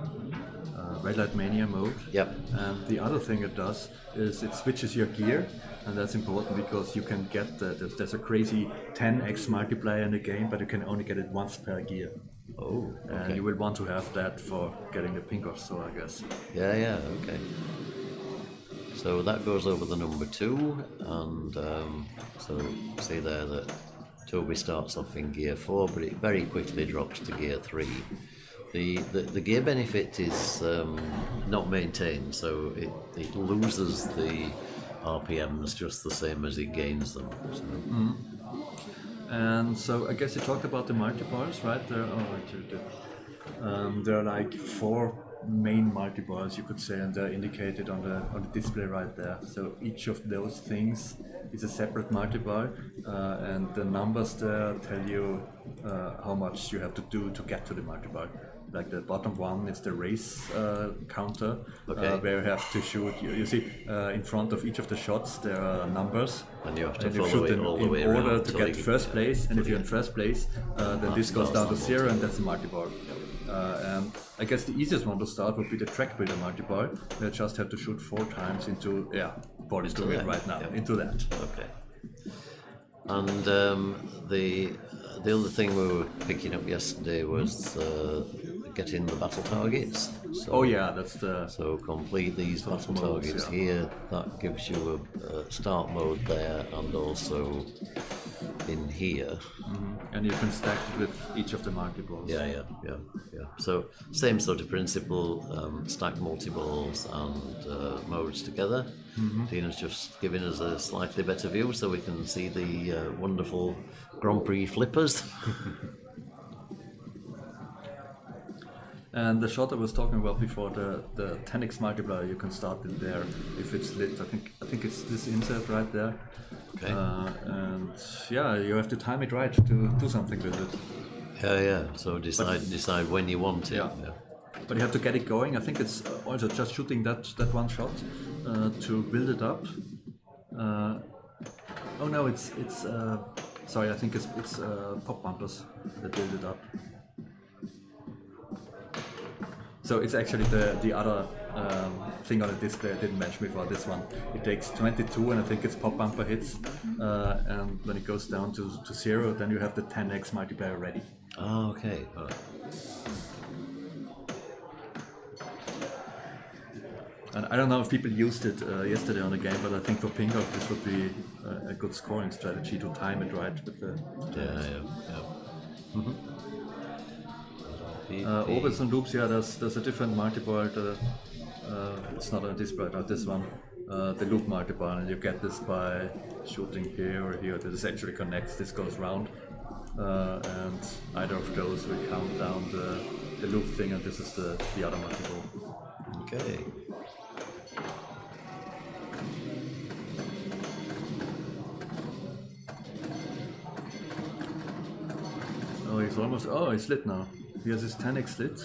Red Light Mania mode. Yep. And the other thing it does is it switches your gear, and that's important because you can get there's a crazy 10x multiplier in the game, but you can only get it once per gear. Oh, okay. And you will want to have that for getting the Pingolf, so I guess. Yeah, okay. So that goes over the number 2, and so see there that Toby starts off in gear 4, but it very quickly drops to gear 3. The gear benefit is not maintained, so it loses the RPMs just the same as it gains them. So. And so I guess you talked about the multiballs, right? There are like 4 main multiballs, you could say, and they're indicated on the display right there. So each of those things is a separate multiball, and the numbers there tell you how much you have to do to get to the multiball. Like the bottom one is the race counter, where you have to shoot. You see, in front of each of the shots there are numbers, and you have to and follow shoot it them all the in way order around to get first place. And if you're in first place, then this goes down to 0, and that's a multiball. And I guess the easiest one to start would be the track builder multiball. You just have to shoot 4 times into ball is doing it right now into that. Okay. And the other thing we were picking up yesterday was getting the battle targets. So, that's the. So complete these battle targets here. That gives you a start mode there, and also in here. And you can stack it with each of the multiballs. Yeah. So same sort of principle, stack multi-balls and modes together. Dina's just giving us a slightly better view so we can see the wonderful Grand Prix flippers. And the shot I was talking about before, the 10x multiplier, you can start it there if it's lit. I think it's this insert right there. Okay. And you have to time it right to do something with it. Yeah. So decide when you want it. Yeah. But you have to get it going. I think it's also just shooting that one shot to build it up. Sorry, I think it's pop bumpers that build it up. So it's actually the other thing on the display I didn't mention before, this one. It takes 22 and I think it's pop bumper hits, and when it goes down to 0, then you have the 10x multiplier ready. Oh, okay. All right. And I don't know if people used it yesterday on the game, but I think for Pingolf this would be a good scoring strategy to time it right with the... Orbits and loops, there's a different multiball. It's not on this display, not this one. The loop multiball, and you get this by shooting here or here. This actually connects. This goes round, and either of those will count down the loop thing, and this is the other multiball. Okay. Oh, it's lit now. He has his 10x slit.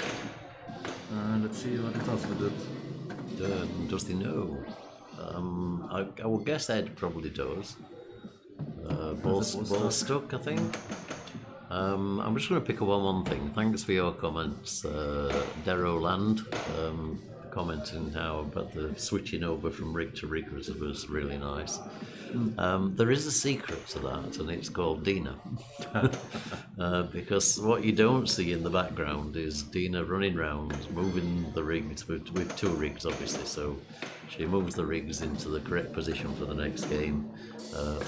Let's see what it does with it. Does he know? I would guess Ed probably does. Ball stuck, I think. I'm just going to pick up on one thing. Thanks for your comments, Dero Land, commenting how about the switching over from rig to rig was really nice. There is a secret to that, and it's called Dina. Because what you don't see in the background is Dina running around, moving the rigs with 2 rigs, obviously. So she moves the rigs into the correct position for the next game.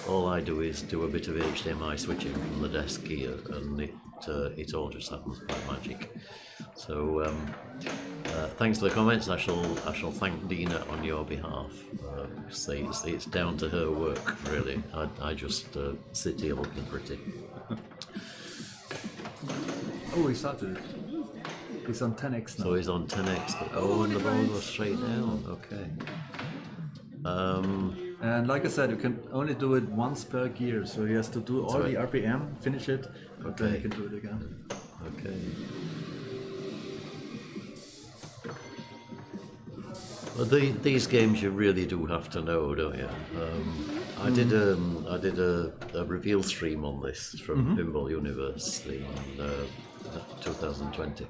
All I do is do a bit of HDMI switching from the desk here, and it all just happens by magic. So thanks for the comments. I shall thank Dina on your behalf. It's down to her work, really. I just sit here looking pretty. Oh, he started it. He's on 10x now. So he's on 10x, and the ball goes straight down. Okay. And like I said, you can only do it once per gear, so he has to do all the RPM, finish it, but then you can do it again. Okay. Well, these games you really do have to know, don't you? I did a reveal stream on this from Pinball Universe in 2020.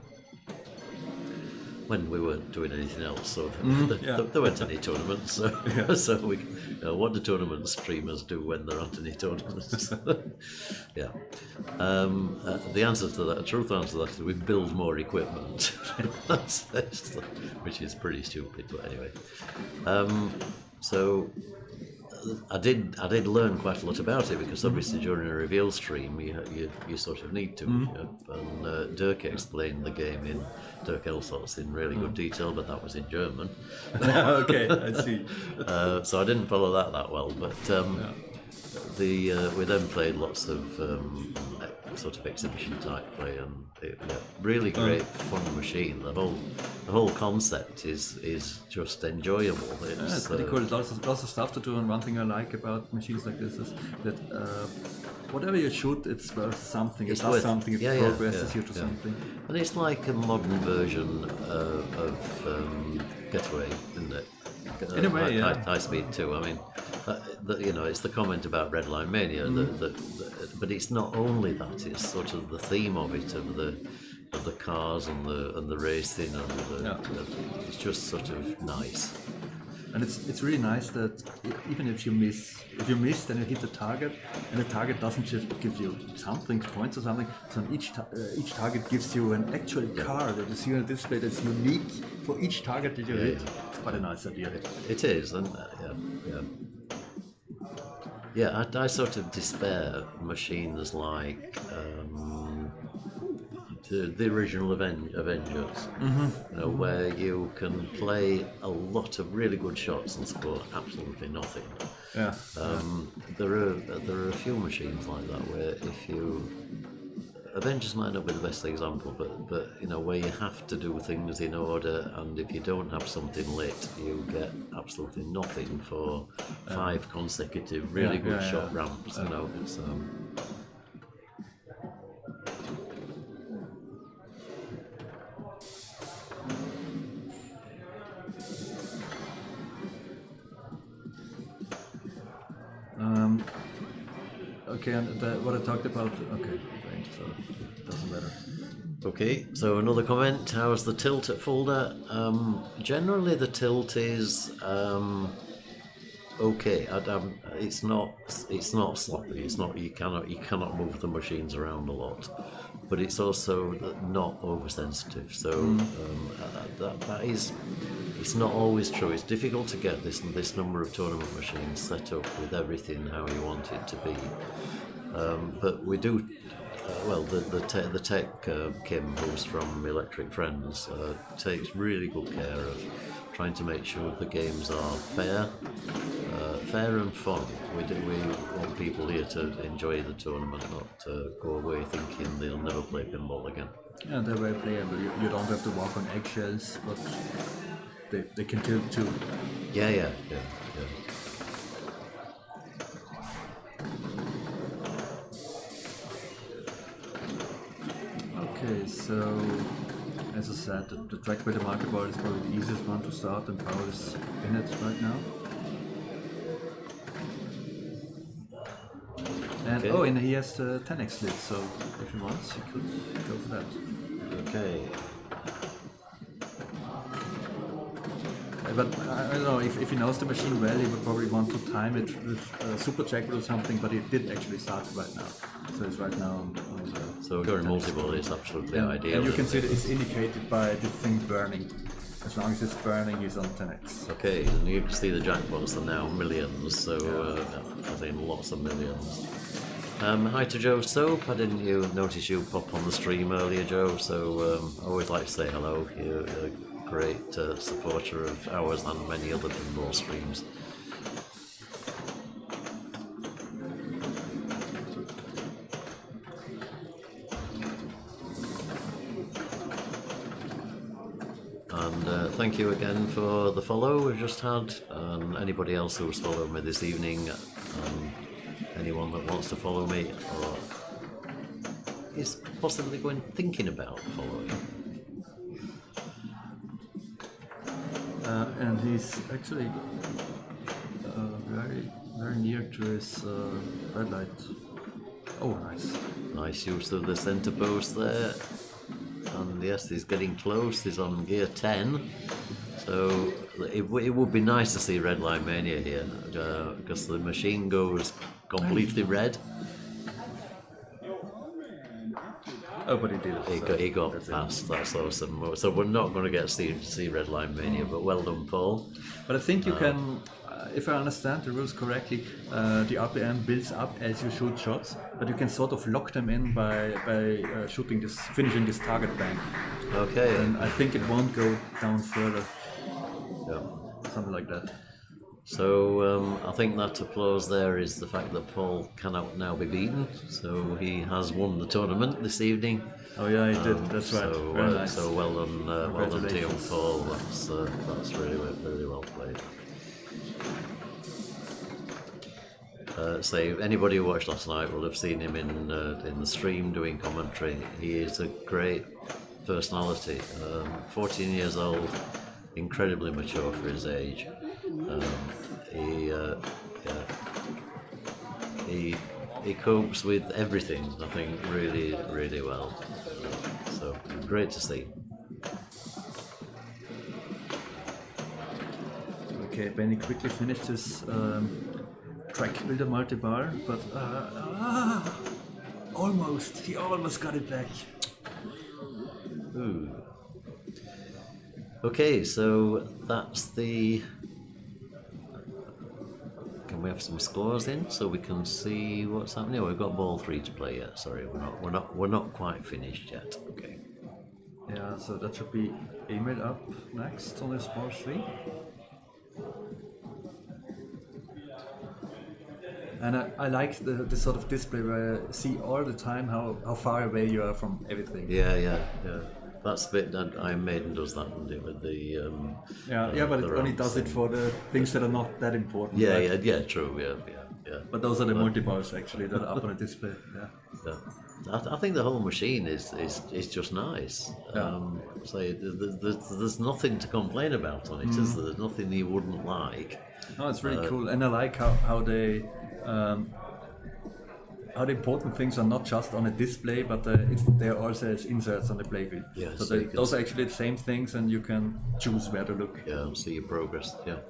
When we weren't doing anything else, so there weren't any tournaments. So, so what do tournament streamers do when there aren't any tournaments? Yeah. The answer to that, the truth answer to that, is we build more equipment, which is pretty stupid. But anyway, so I did learn quite a lot about it because obviously during a reveal stream you sort of need to. And Dirk explained the game in Dirk Elsot's in really good detail, but that was in German. Okay, I see. So I didn't follow that well, but we then played lots of sort of exhibition type play, and really great fun machine. The whole concept is just enjoyable. It's pretty cool. Lots of stuff to do, and one thing I like about machines like this is that whatever you shoot, it's worth something. It does something. It progresses you to something. And it's like a modern version of Getaway, isn't it? In a way, High Speed 2. I mean, it's the comment about Red Line Mania, but it's not only that. It's sort of the theme of it, of the cars and the racing, and it's just sort of nice. And it's really nice that even if you miss, then you hit the target, and the target doesn't just give you something, points or something. So each target gives you an actual car that is on a display that's unique for each target that you hit. It's quite a nice idea. It is, and I sort of despair machines like the original Avengers, where you can play a lot of really good shots and score absolutely nothing. There are a few machines like that where Avengers might not be the best example, but where you have to do things in order, and if you don't have something lit, you get absolutely nothing for 5 consecutive really good shot ramps. It's okay, and what I talked about. Okay, so it doesn't matter. Okay, so another comment. How's the tilt at Fulda? Generally, the tilt is okay. It's not sloppy. It's not. You cannot move the machines around a lot, but it's also not oversensitive. So that is. It's not always true. It's difficult to get this number of tournament machines set up with everything how you want it to be. But we do. The tech Kim, who's from Electric Friends, takes really good care of trying to make sure the games are fair and fun. We want people here to enjoy the tournament, not to go away thinking they'll never play pinball again. Yeah, they're very playable. You don't have to walk on eggshells, but they can tilt too. Yeah. Okay, so as I said, the track with the market ball is probably the easiest one to start, and Paul is in it right now. And and he has the 10x slit, so if he wants, he could go for that. Okay. But I don't know, if he knows the machine well, he would probably want to time it with a super jacket or something, but he did actually start right now. So it's right now on so during multi-ball is absolutely ideal. And you can see that it's indicated by the thing burning. As long as it's burning, he's on 10x. Okay, and you can see the jackpots are now millions, so I think lots of millions. Hi to Joe Soap. I didn't notice you pop on the stream earlier, Joe, so I always like to say hello. You're a great supporter of ours and many other pinball streams. And thank you again for the follow we've just had, and anybody else who's followed me this evening, anyone that wants to follow me or is possibly thinking about following. and he's actually very near to his red light. Oh, nice. Nice use of the centre post there. And yes, he's getting close. He's on gear 10. So it would be nice to see Red Line Mania here because the machine goes completely red. Oh, but he did it. He got past. That's awesome. So we're not going to get to see Red Line Mania, but well done, Paul. But I think you can, if I understand the rules correctly, the RPM builds up as you shoot shots, but you can sort of lock them in by finishing this target bank. Okay. And I think it won't go down further. Yeah. Something like that. So I think that applause there is the fact that Paul cannot now be beaten. So he has won the tournament this evening. Oh yeah, he did. That's right. So, Very nice. So well done to you, Paul. That's really well played. So anybody who watched last night will have seen him in the stream doing commentary. He is a great personality. 14 years old, incredibly mature for his age. He copes with everything, I think, really well. So great to see. Okay, Benny quickly finished his track builder multi-bar, but he almost got it back. Ooh. Okay, so that's the. Can we have some scores in so we can see what's happening? Oh, we've got ball 3 to play yet. Sorry, we're not quite finished yet. Okay. Yeah, so that should be Emil up next on his ball 3. And I like the sort of display where I see all the time how far away you are from everything. Yeah. That's the bit that Iron Maiden does that with the. But it only does it for the things that are not that important. Yeah, right? yeah, true, yeah. But those are the multi-bars actually that are up on a display. Yeah. I think the whole machine is just nice. Yeah. So there's nothing to complain about on it, is there? There's nothing you wouldn't like. No, it's really cool, and I like how the important things are not just on a display, but they're also as inserts on the playfield. Yeah, so so those are actually the same things, and you can choose where to look. Yeah, see your progress. Yeah.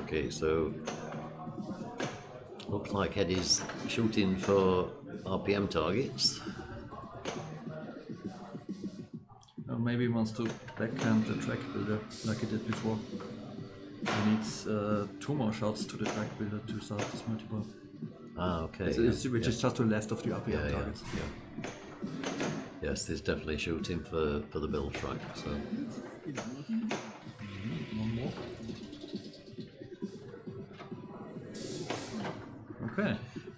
Okay, so looks like Eddie's shooting for RPM targets. Maybe he wants to backhand the track builder like he did before. He needs 2 more shots to the track builder to start this multi-ball. Okay. Which is just to the left of the RPM targets. Yeah. Yes, he's definitely shooting for the build track. So. One more.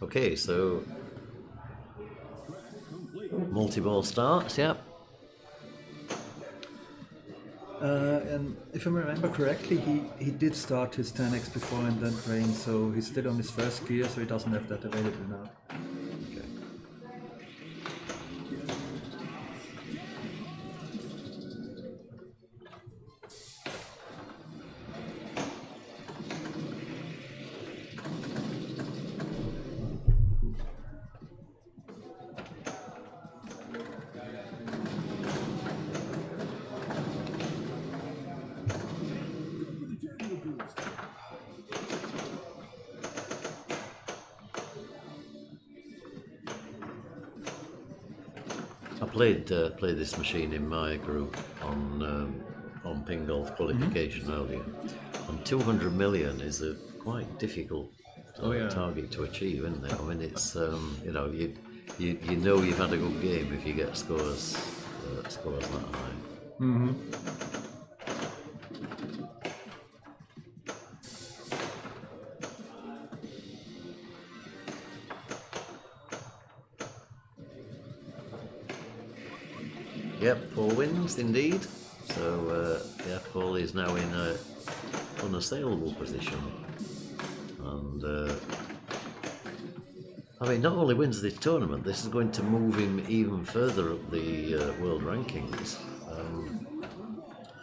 Okay, so multi-ball starts, yep. And if I remember correctly, he did start his 10x before and then drained, so he's still on his first gear, so he doesn't have that available now. Okay. Played this machine in my group on Pingolf qualification earlier, and 200 million is a quite difficult target to achieve, isn't it? I mean, it's you know you've had a good game if you get scores that high. Mm-hmm. Yep, Paul wins indeed. So Paul is now in unassailable position. And I mean, not only wins this tournament, this is going to move him even further up the world rankings.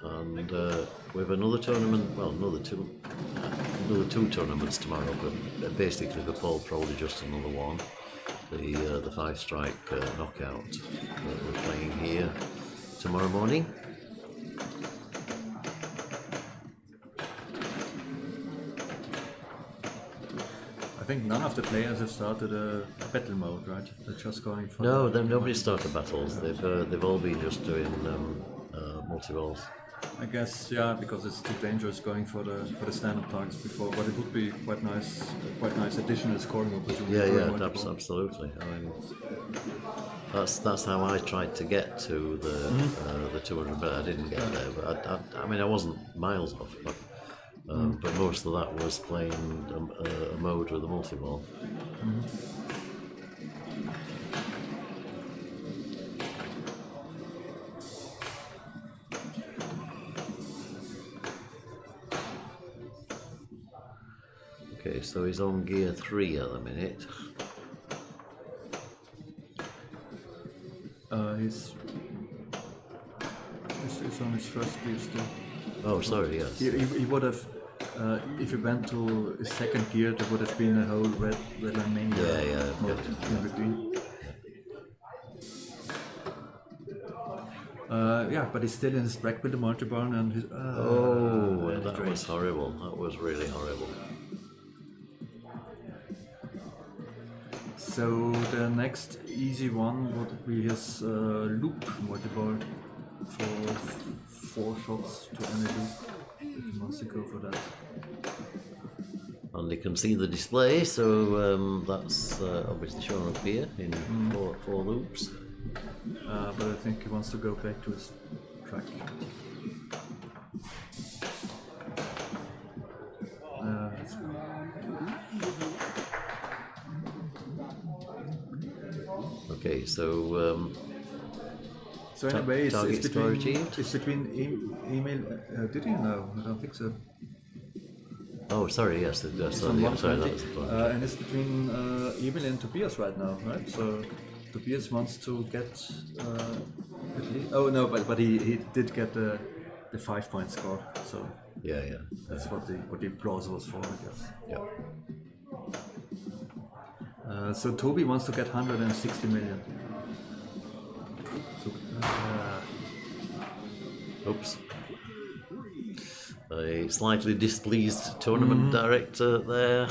And with another tournament, well, another two tournaments tomorrow, but basically for Paul probably just another one. The 5-strike knockout that we're playing here tomorrow morning. I think none of the players have started a battle mode, right? They're just going for. No, nobody started battles. They've all been just doing multi-balls. I guess, yeah, because it's too dangerous going for the standard targets before, but it would be quite nice additional scoring opportunity. Yeah, absolutely. I mean, that's how I tried to get to the 200, but I didn't get there. But I mean, I wasn't miles off, but most of that was playing a mode with a multi-ball. Okay, so he's on gear 3 at the minute. He's on his first gear still. Oh, sorry, yes. He would have, if he went to his second gear, there would have been a whole red line mania mode in between. But he's still in his track builder multi-barn and his. That was horrible. That was really horrible. So the next easy one would be his loop multi-ball for 4 shots to any loop. If he wants to go for that. And you can see the display, so that's obviously shown up here in four loops. But I think he wants to go back to his track. Okay, so anyway, target score achieved. It's between Emil. Did you know? I don't think so. Oh, sorry. Yes, It's sorry, on that was 120, the point. and it's between Emil and Tobias right now, right? So Tobias wants to get at least. Oh no, but he did get the 5-point score. So Yeah. that's what the applause was for, I guess. Yeah. So Toby wants to get 160 million. So, Oops. A slightly displeased tournament director there.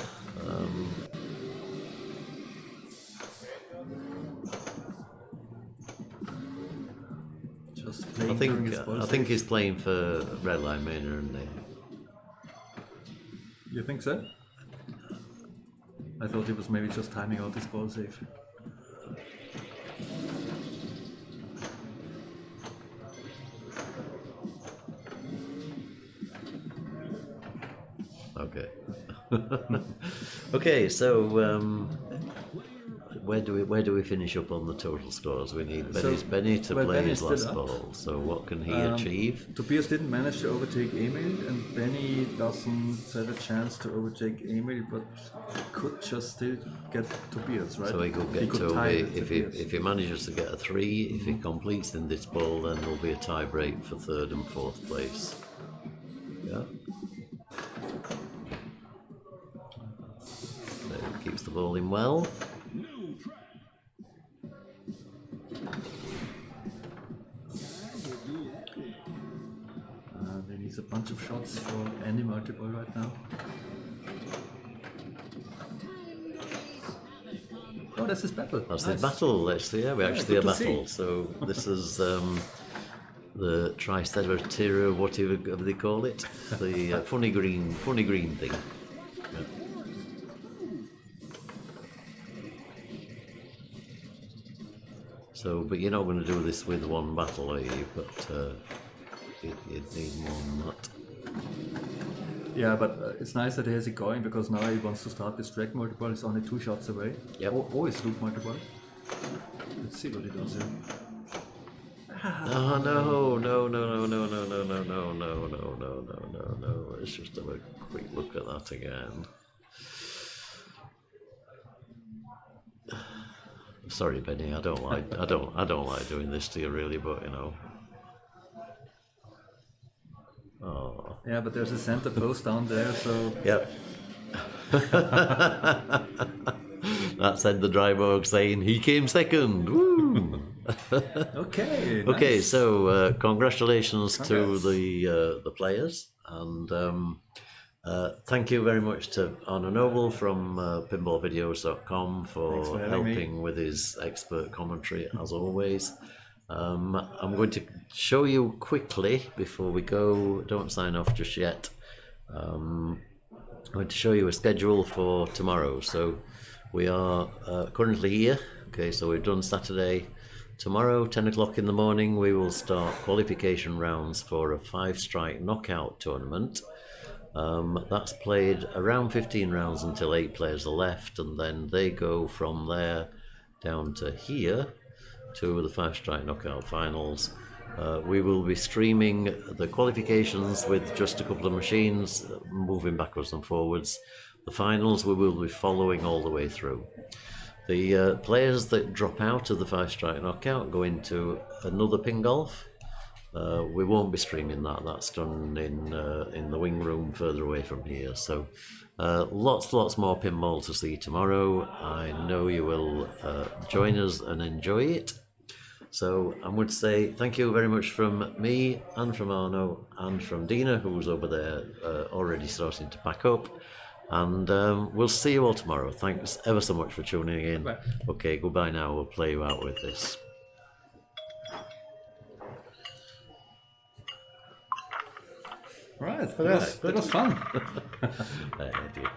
just playing during his ball I think save. he's playing for Red Line Mania, isn't he? You think so? I thought he was maybe just timing out his ball save. Okay. Okay, so where do we finish up on the total scores? We need Benny to play Benny's his last still up. ball. So what can he achieve? Tobias didn't manage to overtake Emil, and Benny doesn't have a chance to overtake Emil, but could just still get Tobias, right? So he could get tie Toby with if Tobias. he manages to get a 3. If he completes in this ball, then there'll be a tie break for 3rd and 4th place. Yeah. Keeps the ball in well. There needs a bunch of shots for any multiple right now. Oh, that's his battle. That's Nice. the battle. We actually have a good to battle. see. So this is the triceratera, whatever they call it, the funny green thing. Yeah. So, but you're not going to do this with one battle, are you? But you'd need more than that. Yeah, but it's nice that he has it going, because now he wants to start this track multiple. It's only 2 shots away. Yep. Or his loop multiple. Let's see what he does here. Oh no, no, no, no, no, no, no, no, no, no, no, no, no, no, no. Let's just have a quick look at that again. Sorry, Benny, I don't like doing this to you really, but you know. Oh. Yeah, but there's a center post down there, so. Yep. That said the Dreiborg saying he came second. Woo! Okay. Okay, nice. so congratulations to the players, and thank you very much to Arno Nobl from pinballvideos.com for helping with his expert commentary as always. I'm going to show you quickly before we go. Don't sign off just yet. I'm going to show you a schedule for tomorrow. So we are currently here. Okay, so we've done Saturday. Tomorrow, 10 o'clock in the morning, we will start qualification rounds for a 5-strike knockout tournament. That's played around 15 rounds until 8 players are left, and then they go from there down to here to the 5-strike knockout finals. We will be streaming the qualifications with just a couple of machines, moving backwards and forwards. The finals we will be following all the way through. The players that drop out of the 5-strike knockout go into another Pingolf. We won't be streaming that. That's done in the wing room further away from here. So lots more pinball to see tomorrow. I know you will join us and enjoy it. So I'm going to say thank you very much from me and from Arno and from Dina, who's over there already starting to pack up. And we'll see you all tomorrow. Thanks ever so much for tuning in. Bye. Okay, goodbye now. We'll play you out with this. Right, that was fun. Thank you.